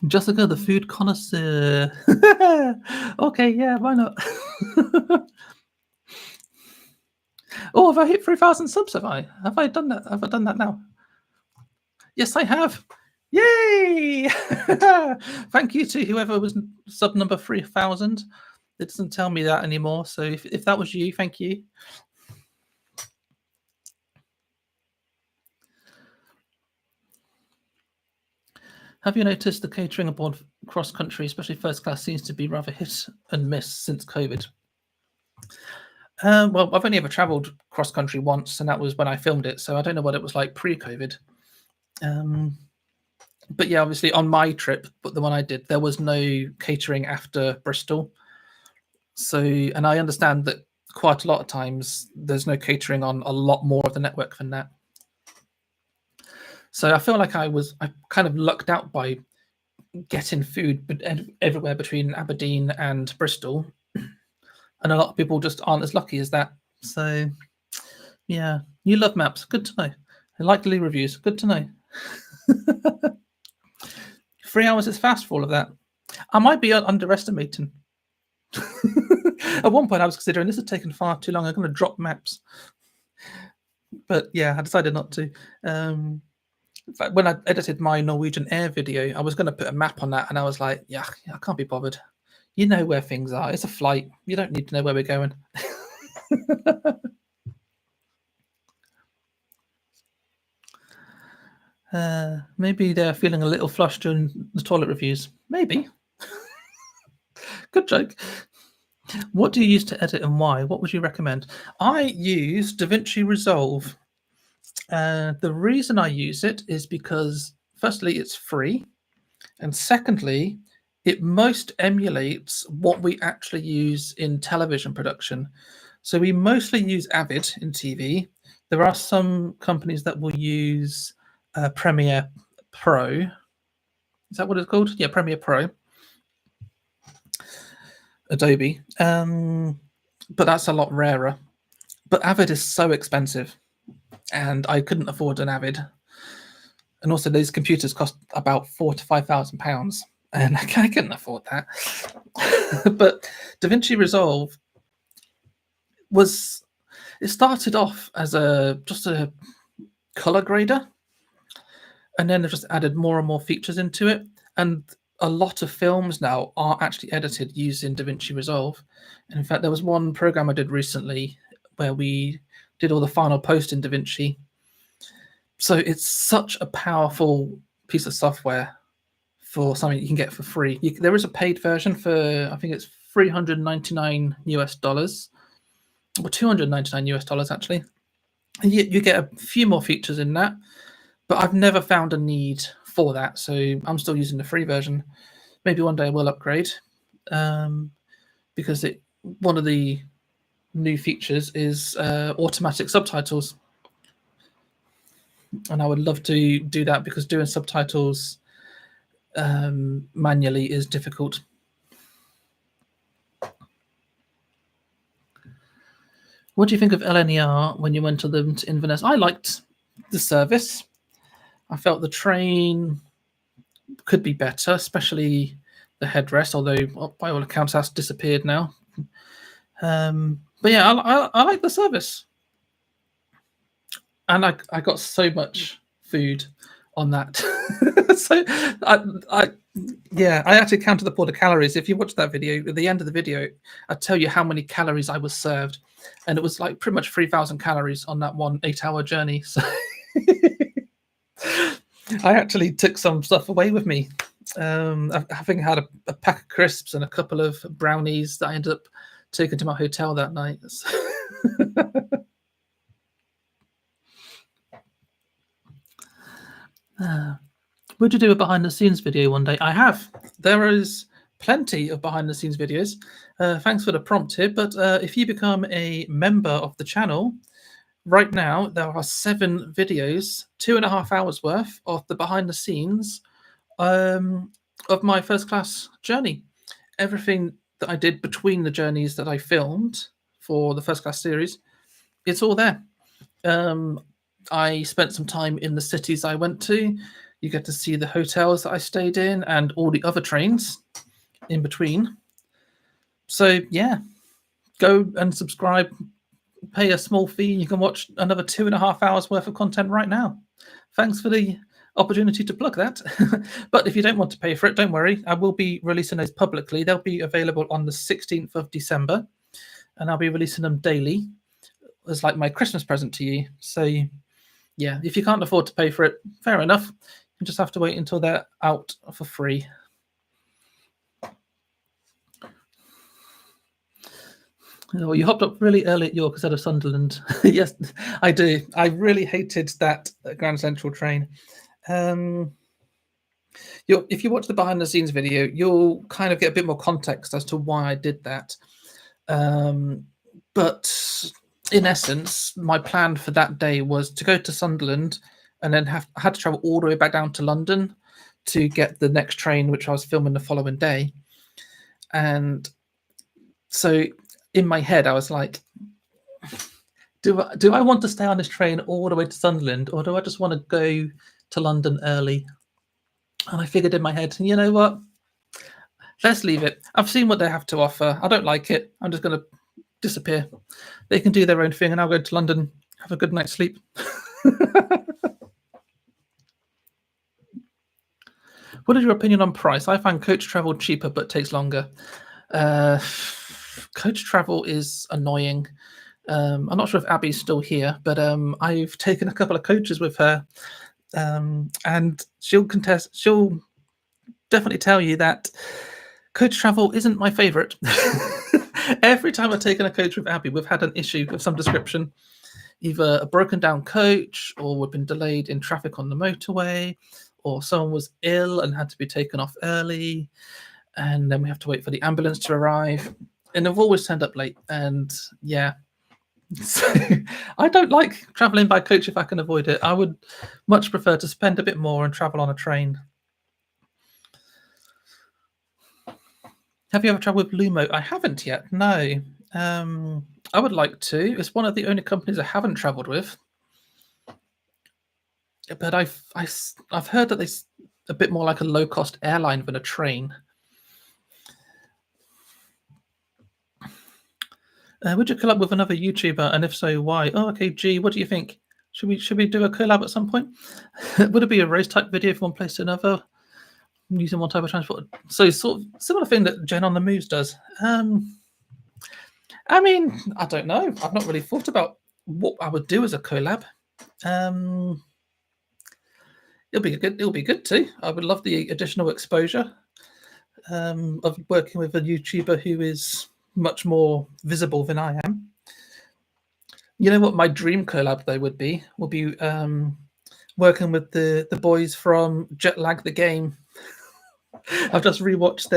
Jessica, the food connoisseur. Okay, yeah, why not? Oh, have I hit 3,000 subs? Have I done that? Have I done that now? Yes, I have. Yay! Thank you to whoever was sub number 3,000. It doesn't tell me that anymore. So if that was you, thank you. Have you noticed the catering aboard cross country, especially first class, seems to be rather hit and miss since COVID? Well, I've only ever travelled cross country once, and that was when I filmed it. So I don't know what it was like pre-COVID. But yeah, obviously on my trip, but the one I did, there was no catering after Bristol. So, and I understand that quite a lot of times there's no catering on a lot more of the network than that. So I feel like I kind of lucked out by getting food everywhere between Aberdeen and Bristol, and a lot of people just aren't as lucky as that. So Yeah, you love maps. Good to know. I like to leave reviews. Good to know. 3 hours is fast for all of that. I might be underestimating. At one point, I was considering this has taken far too long. I'm going to drop maps, but yeah, I decided not to. In fact, when I edited my Norwegian Air video, I was going to put a map on that, and I was like, yeah, I can't be bothered. You know where things are. It's a flight. You don't need to know where we're going. Maybe they're feeling a little flushed during the toilet reviews. Maybe. Good joke. What do you use to edit and why? What would you recommend? I use DaVinci Resolve. The reason I use it is because, firstly, it's free. And secondly, it most emulates what we actually use in television production. So we mostly use Avid in TV. There are some companies that will use Premiere Pro. Is that what it's called? Yeah, Premiere Pro. Adobe. But that's a lot rarer. But Avid is so expensive, and I couldn't afford an Avid. And also, these computers cost about £4,000 to £5,000, and I couldn't afford that. But DaVinci Resolve it started off as just a color grader, and then they've just added more and more features into it. And a lot of films now are actually edited using DaVinci Resolve. And in fact, there was one program I did recently where we did all the final post in DaVinci. So it's such a powerful piece of software for something you can get for free. There is a paid version for, I think it's $399 US, or $299 US actually. And you get a few more features in that, but I've never found a need for that, so I'm still using the free version. Maybe one day I will upgrade, because one of the new features is automatic subtitles, and I would love to do that because doing subtitles manually is difficult. What do you think of LNER when you went to them to Inverness? I liked the service. I felt the train could be better, especially the headrest, although by all accounts that's disappeared now. But yeah, I like the service. And I got so much food on that. So I actually counted up all the calories. If you watch that video, at the end of the video, I tell you how many calories I was served, and it was like pretty much 3,000 calories on that 8-hour journey. So I actually took some stuff away with me. Having had a pack of crisps and a couple of brownies that I ended up taking to my hotel that night. Would you do a behind the scenes video one day? I have. There is plenty of behind the scenes videos. Thanks for the prompt here, but if you become a member of the channel, right now there are 7 videos, 2.5 hours worth of the behind the scenes of my first class journey. Everything that I did between the journeys that I filmed for the first class series, it's all there. I spent some time in the cities I went to. You get to see the hotels that I stayed in and all the other trains in between. So yeah, go and subscribe, pay a small fee, and you can watch another 2.5 hours worth of content right now. Thanks for the opportunity to plug that. But if you don't want to pay for it, don't worry. I will be releasing those publicly. They'll be available on the 16th of December, and I'll be releasing them daily as like my Christmas present to you. So yeah, if you can't afford to pay for it, fair enough. You just have to wait until they're out for free. Oh, you hopped up really early at York instead of Sunderland. Yes, I do. I really hated that Grand Central train. If you watch the behind the scenes video, you'll kind of get a bit more context as to why I did that. But in essence, my plan for that day was to go to Sunderland and then I had to travel all the way back down to London to get the next train, which I was filming the following day. And so in my head, I was like, Do I want to stay on this train all the way to Sunderland, or do I just want to go to London early? And I figured in my head, you know what? Let's leave it. I've seen what they have to offer. I don't like it. I'm just going to disappear. They can do their own thing, and I'll go to London, have a good night's sleep. What is your opinion on price? I find coach travel cheaper but takes longer. Coach travel is annoying. I'm not sure if Abby's still here, but I've taken a couple of coaches with her, and she'll definitely tell you that coach travel isn't my favorite. Every time I've taken a coach with Abby, we've had an issue of some description, either a broken down coach, or we've been delayed in traffic on the motorway, or someone was ill and had to be taken off early, and then we have to wait for the ambulance to arrive, and they've always turned up late. And yeah, so I don't like traveling by coach if I can avoid it. I would much prefer to spend a bit more and travel on a train. Have you ever traveled with Lumo? I haven't yet, no. I would like to. It's one of the only companies I haven't traveled with. But I've heard that it's a bit more like a low-cost airline than a train. Would you collab with another YouTuber, and if so, why? Oh, okay, G, what do you think? Should we do a collab at some point? Would it be a race type video from one place to another, using one type of transport? So sort of similar thing that Jen on the Moves does. I mean, I don't know. I've not really thought about what I would do as a collab. It'll be good too. I would love the additional exposure of working with a YouTuber who is much more visible than I am. You know what my dream collab though would be working with the boys from Jet Lag the Game. I've just rewatched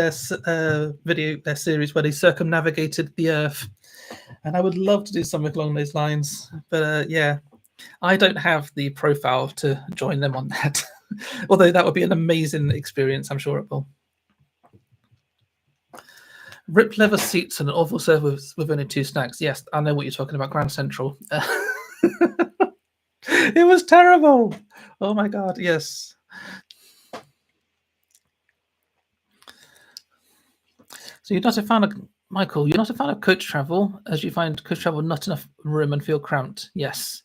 their series where they circumnavigated the Earth, and I would love to do something along those lines. But yeah, I don't have the profile to join them on that. Although that would be an amazing experience, I'm sure it will. Ripped leather seats and an awful service with only 2 snacks. Yes, I know what you're talking about, Grand Central. It was terrible. Oh my God, yes. So you're not a fan of, Michael, you're not a fan of coach travel, as you find coach travel not enough room and feel cramped. Yes.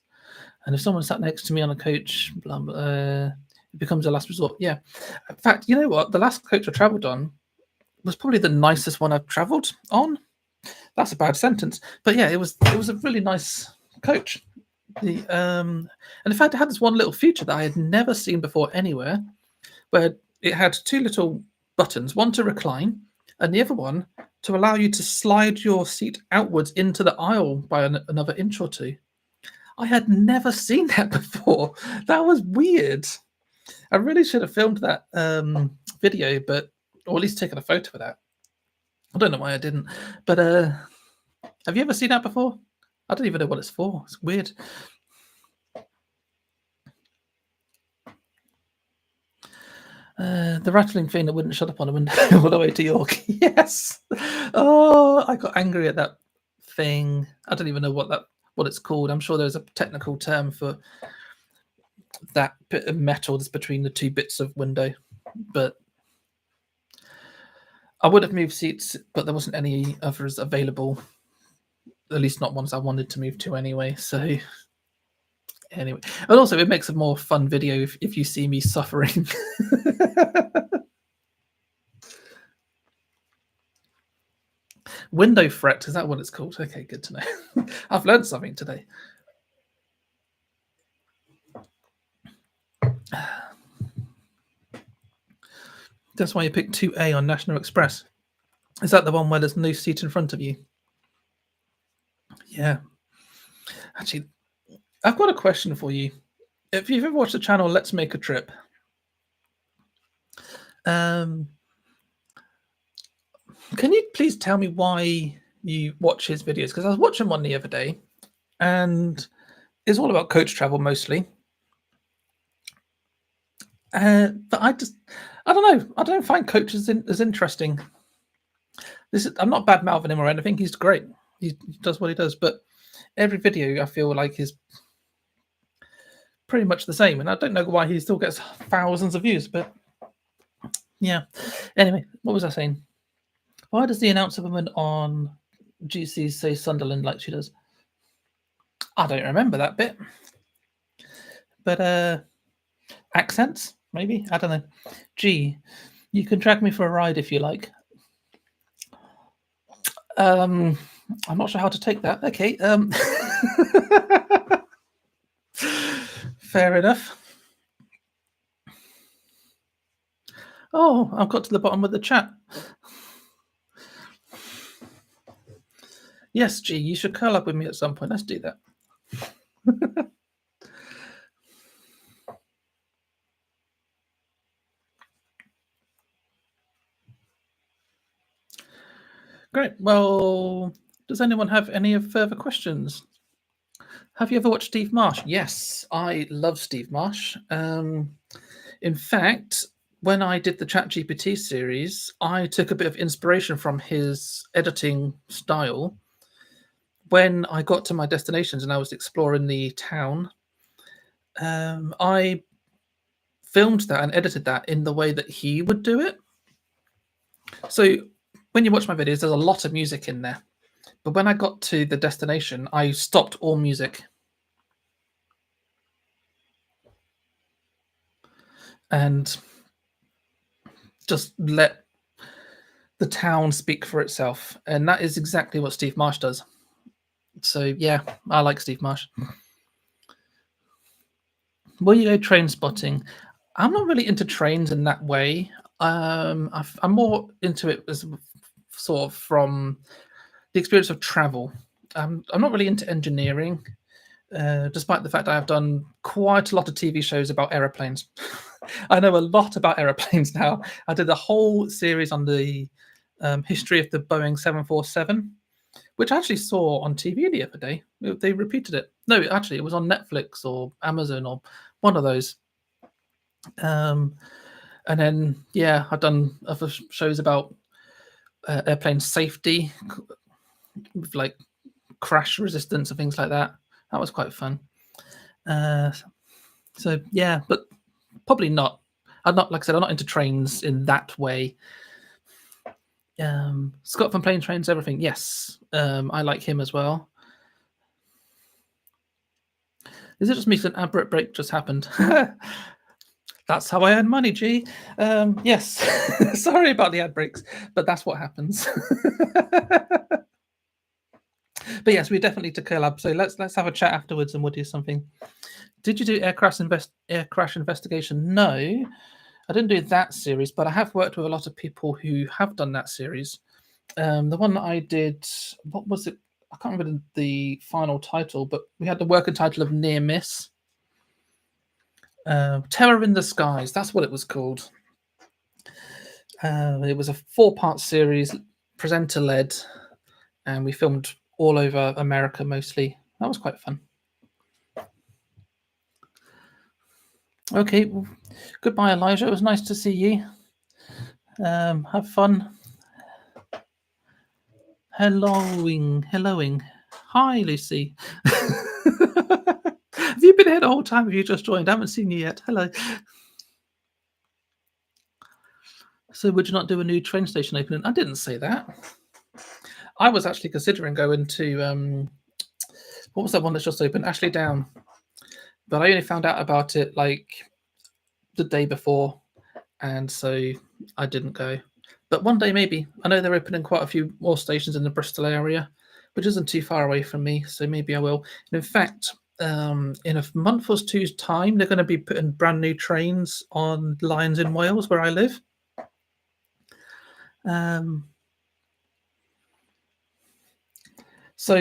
And if someone sat next to me on a coach, blah, blah, it becomes a last resort. Yeah. In fact, you know what? The last coach I travelled on was probably the nicest one I've travelled on. That's a bad sentence. But yeah, it was a really nice coach. And in fact, it had this one little feature that I had never seen before anywhere, where it had 2 little buttons, one to recline and the other one to allow you to slide your seat outwards into the aisle by another inch or 2. I had never seen that before. That was weird. I really should have filmed that video, or at least taken a photo of that. I don't know why I didn't. But have you ever seen that before? I don't even know what it's for. It's weird. The rattling thing that wouldn't shut up on a window all the way to York. Yes. Oh, I got angry at that thing. I don't even know what it's called. I'm sure there's a technical term for that bit of metal that's between the 2 bits of window. But I would have moved seats, but there wasn't any others available. At least not ones I wanted to move to anyway. So anyway, and also it makes a more fun video if you see me suffering. Window fret, is that what it's called? Okay, good to know. I've learned something today. That's why you picked 2A on National Express. Is that the one where there's no seat in front of you? Yeah. Actually, I've got a question for you. If you've ever watched the channel Let's Make a Trip, can you please tell me why you watch his videos? Because I was watching one the other day, and it's all about coach travel mostly. But I don't know. I don't find coaches as interesting. I'm not bad mouthing him or anything. He's great. He does what he does. But every video I feel like is pretty much the same, and I don't know why he still gets thousands of views, but yeah. Anyway, what was I saying? Why does the announcer woman on GC say Sunderland like she does? I don't remember that bit. But accents, maybe? I don't know. G, you can drag me for a ride if you like. I'm not sure how to take that. Okay. Fair enough. Oh, I've got to the bottom of the chat. Yes, G, you should curl up with me at some point. Let's do that. Great. Well, does anyone have any further questions? Have you ever watched Steve Marsh? Yes, I love Steve Marsh. In fact, when I did the ChatGPT series, I took a bit of inspiration from his editing style. When I got to my destinations and I was exploring the town, I filmed that and edited that in the way that he would do it. So when you watch my videos, there's a lot of music in there. But when I got to the destination, I stopped all music. And just let the town speak for itself. And that is exactly what Steve Marsh does. So yeah, I like Steve Marsh. Will you go train spotting? I'm not really into trains in that way. I'm more into it as sort of from the experience of travel. I'm not really into engineering, despite the fact I've done quite a lot of TV shows about aeroplanes. I know a lot about aeroplanes now. I did a whole series on the history of the Boeing 747, which I actually saw on TV the other day. They repeated it. No, actually, it was on Netflix or Amazon or one of those. And then, yeah, I've done other shows about airplane safety, with like crash resistance and things like that. That was quite fun. So yeah, but probably not. I'm not, like I said, I'm not into trains in that way. Scott from Plane Trains Everything. Yes, I like him as well. Is it just me? An ad break just happened. That's how I earn money, G. Yes. Sorry about the ad breaks, but that's what happens. But yes, we definitely need to collab. So let's have a chat afterwards, and we'll do something. Did you do air crash investigation? No, I didn't do that series, but I have worked with a lot of people who have done that series. The one that I did, what was it? I can't remember the final title, but we had the working title of Near Miss. Terror in the Skies, that's what it was called. It was a 4-part series, presenter led, and we filmed all over America mostly. That was quite fun. Okay, well, goodbye, Elijah. It was nice to see you. Have fun. Helloing. Hi, Lucy. Have you been here the whole time? Have you just joined? I haven't seen you yet. Hello. So would you not do a new train station opening? I didn't say that. I was actually considering going to, what was that one that's just opened? Ashley Down. But I only found out about it like the day before, and so I didn't go. But one day maybe. I know they're opening quite a few more stations in the Bristol area, which isn't too far away from me, so maybe I will. And in fact, in a month or two's time, they're going to be putting brand new trains on lines in Wales where I live. So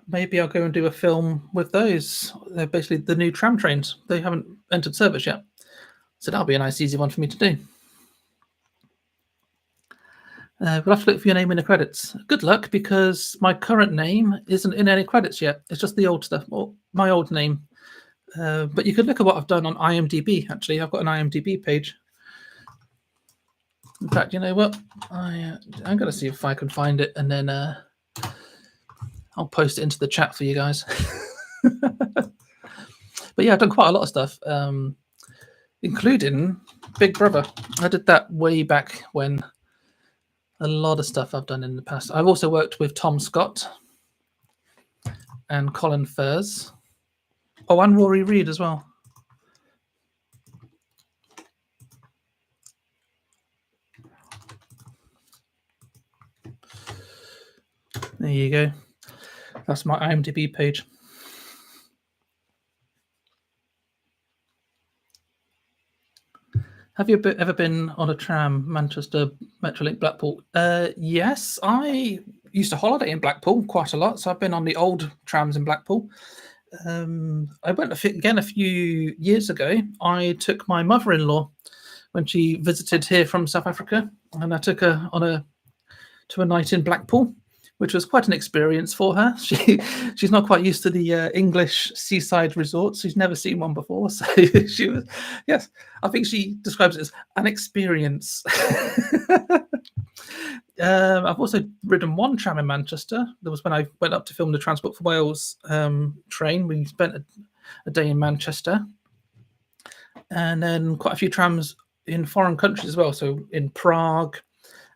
maybe I'll go and do a film with those. They're basically the new tram trains. They haven't entered service yet. So that'll be a nice, easy one for me to do. We'll have to look for your name in the credits. Good luck, because my current name isn't in any credits yet. It's just the old stuff, or my old name. But you could look at what I've done on IMDb, actually. I've got an IMDb page. In fact, you know what? I'm going to see if I can find it, and then I'll post it into the chat for you guys. But yeah, I've done quite a lot of stuff, including Big Brother. I did that way back when. A lot of stuff I've done in the past. I've also worked with Tom Scott and Colin Furze. Oh, and Rory Reid as well. There you go. That's my IMDb page. Have you ever been on a tram, Manchester, Metrolink, Blackpool? Yes, I used to holiday in Blackpool quite a lot, so I've been on the old trams in Blackpool. I went again a few years ago. I took my mother-in-law when she visited here from South Africa, and I took her to a night in Blackpool, which was quite an experience for her. She's not quite used to the English seaside resorts. She's never seen one before, so she was, yes, I think she describes it as an experience. I've also ridden one tram in Manchester. There was when I went up to film the Transport for Wales train. We spent a day in Manchester, and then quite a few trams in foreign countries as well. So in Prague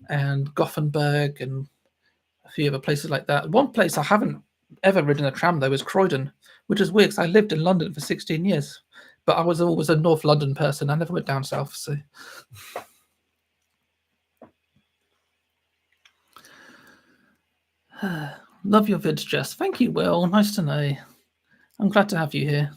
and Gothenburg and a few other places like that. One place I haven't ever ridden a tram though is Croydon, which is weird because I lived in London for 16 years, but I was always a North London person. I never went down south. So love your vids, Jess. Thank you, Will. Nice to know. I'm glad to have you here.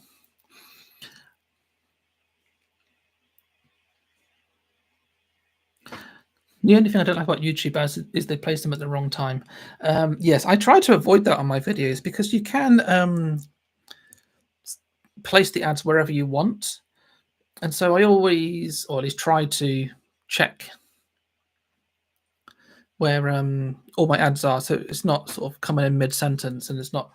The only thing I don't like about YouTube is they place them at the wrong time. Yes, I try to avoid that on my videos because you can place the ads wherever you want. And so I always, or at least try to check where all my ads are. So it's not sort of coming in mid-sentence and it's not,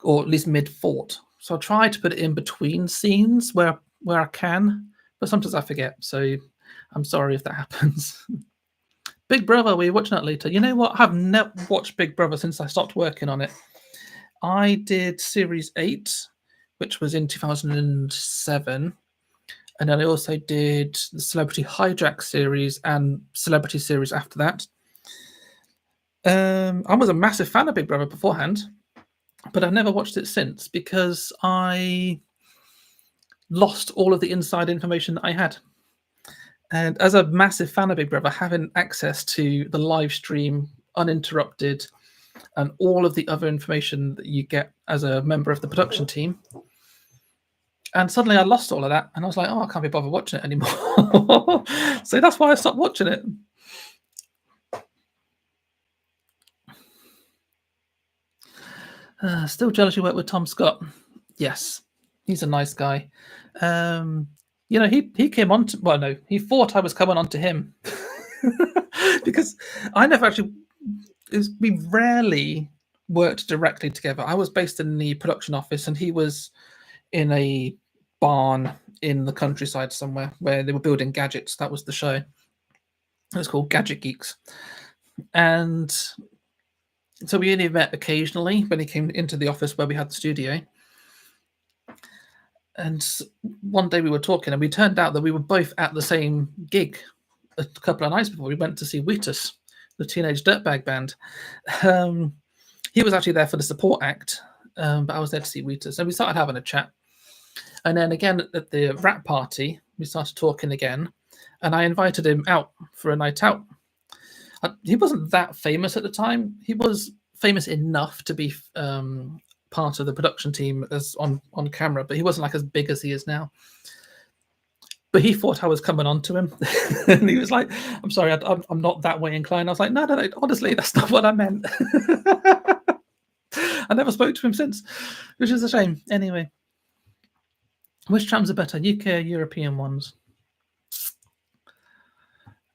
or at least mid-thought. So I try to put it in between scenes where I can, but sometimes I forget. So I'm sorry if that happens. Big Brother, we're watching that later. You know what? I've never watched Big Brother since I stopped working on it. I did Series 8, which was in 2007. And then I also did the Celebrity Hijack series and Celebrity series after that. I was a massive fan of Big Brother beforehand, but I've never watched it since because I lost all of the inside information that I had. And as a massive fan of Big Brother, having access to the live stream uninterrupted and all of the other information that you get as a member of the production team, and suddenly I lost all of that, and I was like, oh, I can't be bothered watching it anymore. So that's why I stopped watching it. Still jealous you work with Tom Scott. Yes, he's a nice guy. You know, he came on to, well, no, he thought I was coming on to him because I never actually, we rarely worked directly together. I was based in the production office and he was in a barn in the countryside somewhere where they were building gadgets. That was the show. It was called Gadget Geeks. And so we only met occasionally when he came into the office where we had the studio. And one day we were talking and we turned out that we were both at the same gig a couple of nights before. We went to see Wheatus, the Teenage Dirtbag Band. He was actually there for the support act, but I was there to see Wheatus. So we started having a chat. And then again at the rap party, we started talking again. And I invited him out for a night out. He wasn't that famous at the time. He was famous enough to be part of the production team as on camera, but he wasn't like as big as he is now. But he thought I was coming on to him. And he was like, I'm sorry, I'm not that way inclined. I was like, no, honestly, that's not what I meant. I never spoke to him since, which is a shame. Anyway, which trams are better, UK or European ones?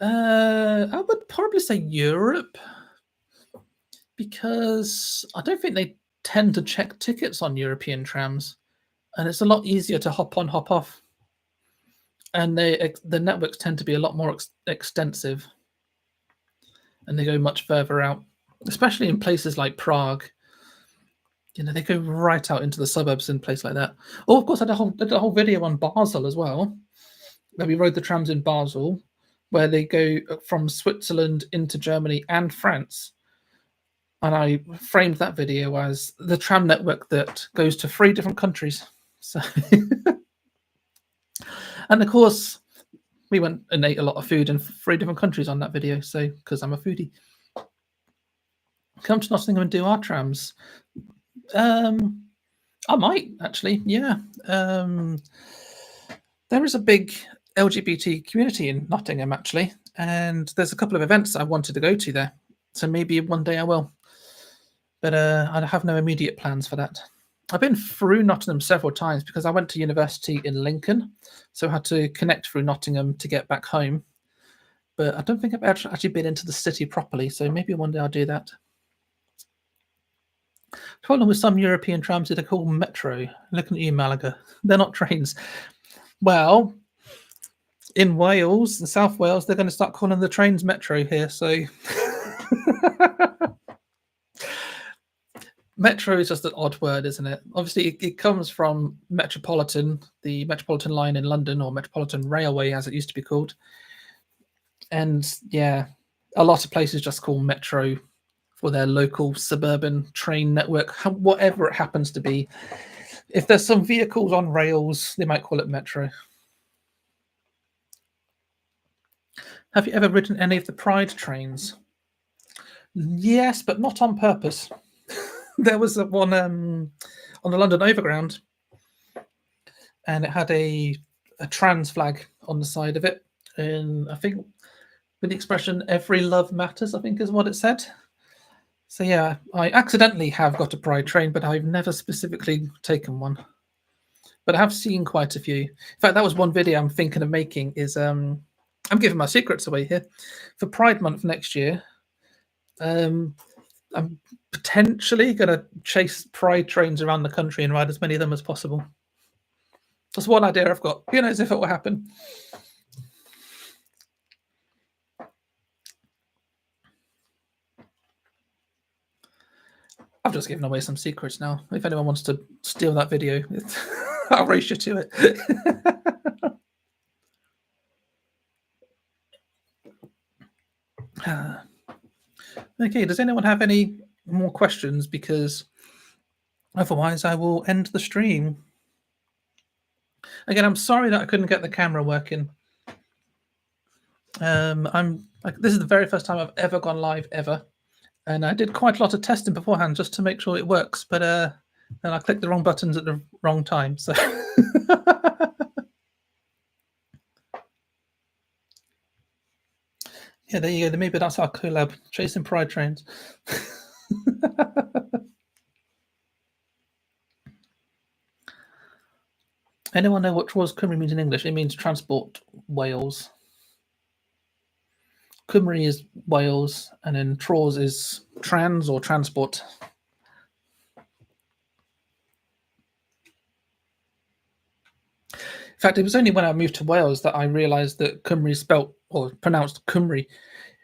I would probably say Europe, because I don't think they tend to check tickets on European trams, and it's a lot easier to hop on, hop off. And the networks tend to be a lot more extensive, and they go much further out, especially in places like Prague. You know, they go right out into the suburbs in a place like that. Oh, of course, I did a whole video on Basel as well, where we rode the trams in Basel, where they go from Switzerland into Germany and France. And I framed that video as the tram network that goes to 3 different countries. So, and of course, we went and ate a lot of food in 3 different countries on that video. So, because I'm a foodie, come to Nottingham and do our trams. I might actually, yeah. There is a big LGBT community in Nottingham actually, and there's a couple of events I wanted to go to there. So maybe one day I will. But I have no immediate plans for that. I've been through Nottingham several times because I went to university in Lincoln, so I had to connect through Nottingham to get back home. But I don't think I've actually been into the city properly, so maybe one day I'll do that. The problem with some European trams is they're called metro. Looking at you, Malaga. They're not trains. Well, in Wales, in South Wales, they're going to start calling the trains metro here, so... Metro is just an odd word, isn't it? Obviously, it comes from Metropolitan, the Metropolitan line in London, or Metropolitan Railway, as it used to be called. And yeah, a lot of places just call Metro for their local suburban train network, whatever it happens to be. If there's some vehicles on rails, they might call it Metro. Have you ever ridden any of the Pride trains? Yes, but not on purpose. There was one on the London Overground, and it had a trans flag on the side of it. And I think with the expression "every love matters," I think is what it said. So yeah, I accidentally have got a Pride train, but I've never specifically taken one. But I have seen quite a few. In fact, that was one video I'm thinking of making. Is I'm giving my secrets away here. For Pride Month next year, I'm potentially going to chase Pride trains around the country and ride as many of them as possible. That's one idea I've got. Who knows if it will happen? I've just given away some secrets now. If anyone wants to steal that video, I'll race you to it. Okay, does anyone have any more questions? Because otherwise I will end the stream. Again, I'm sorry that I couldn't get the camera working. This is the very first time I've ever gone live ever. And I did quite a lot of testing beforehand just to make sure it works, but then I clicked the wrong buttons at the wrong time. So yeah, there you go. Maybe that's our collab, chasing Pride trains. Anyone know what Traw's Cymru means in English? It means transport Wales. Cymru is Wales, and then Traw's is trans or transport. In fact, it was only when I moved to Wales that I realised that Cymru is spelt or pronounced Cymru.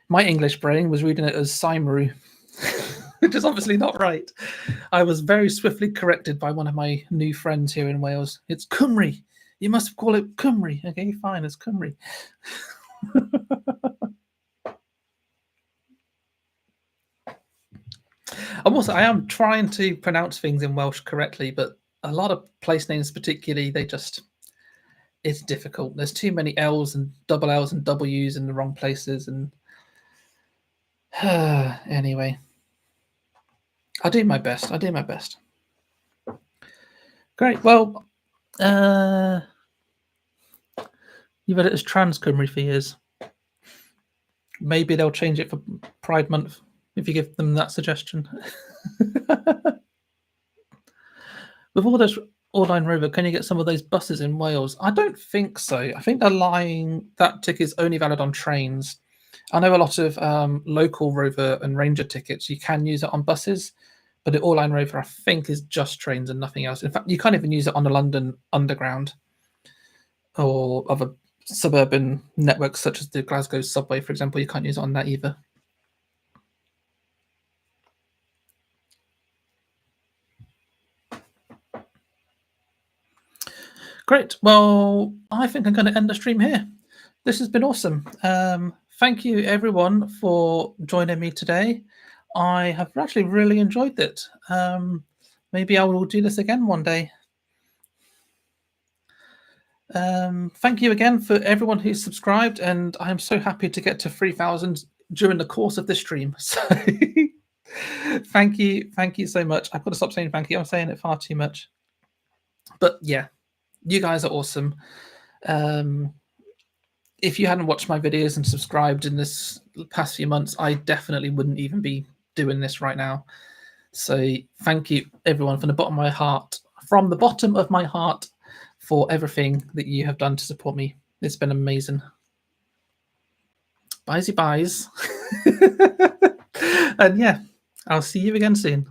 My English brain was reading it as Cymru, which is obviously not right. I was very swiftly corrected by one of my new friends here in Wales. It's Cymru. You must call it Cymru. Okay, fine, it's Cymru. I am trying to pronounce things in Welsh correctly, but a lot of place names particularly, it's difficult. There's too many L's and double L's and W's in the wrong places. And anyway, I'll do my best. Great. Well, you've had it as Trans Cymru for years. Maybe they'll change it for Pride Month if you give them that suggestion. With all this All Line Rover, can you get some of those buses in Wales? I don't think so. I think that ticket is only valid on trains. I know a lot of local Rover and Ranger tickets, you can use it on buses, but the All Line Rover, I think, is just trains and nothing else. In fact, you can't even use it on the London Underground or other suburban networks such as the Glasgow subway, for example. You can't use it on that either. Great. Well, I think I'm going to end the stream here. This has been awesome. Thank you, everyone, for joining me today. I have actually really enjoyed it. Maybe I will do this again one day. Thank you again for everyone who's subscribed, and I am so happy to get to 3,000 during the course of this stream. So thank you so much. I've got to stop saying thank you. I'm saying it far too much. But yeah, you guys are awesome. If you hadn't watched my videos and subscribed in this past few months, I definitely wouldn't even be doing this right now. So thank you, everyone, from the bottom of my heart, for everything that you have done to support me. It's been amazing. Byesy byes. And yeah, I'll see you again soon.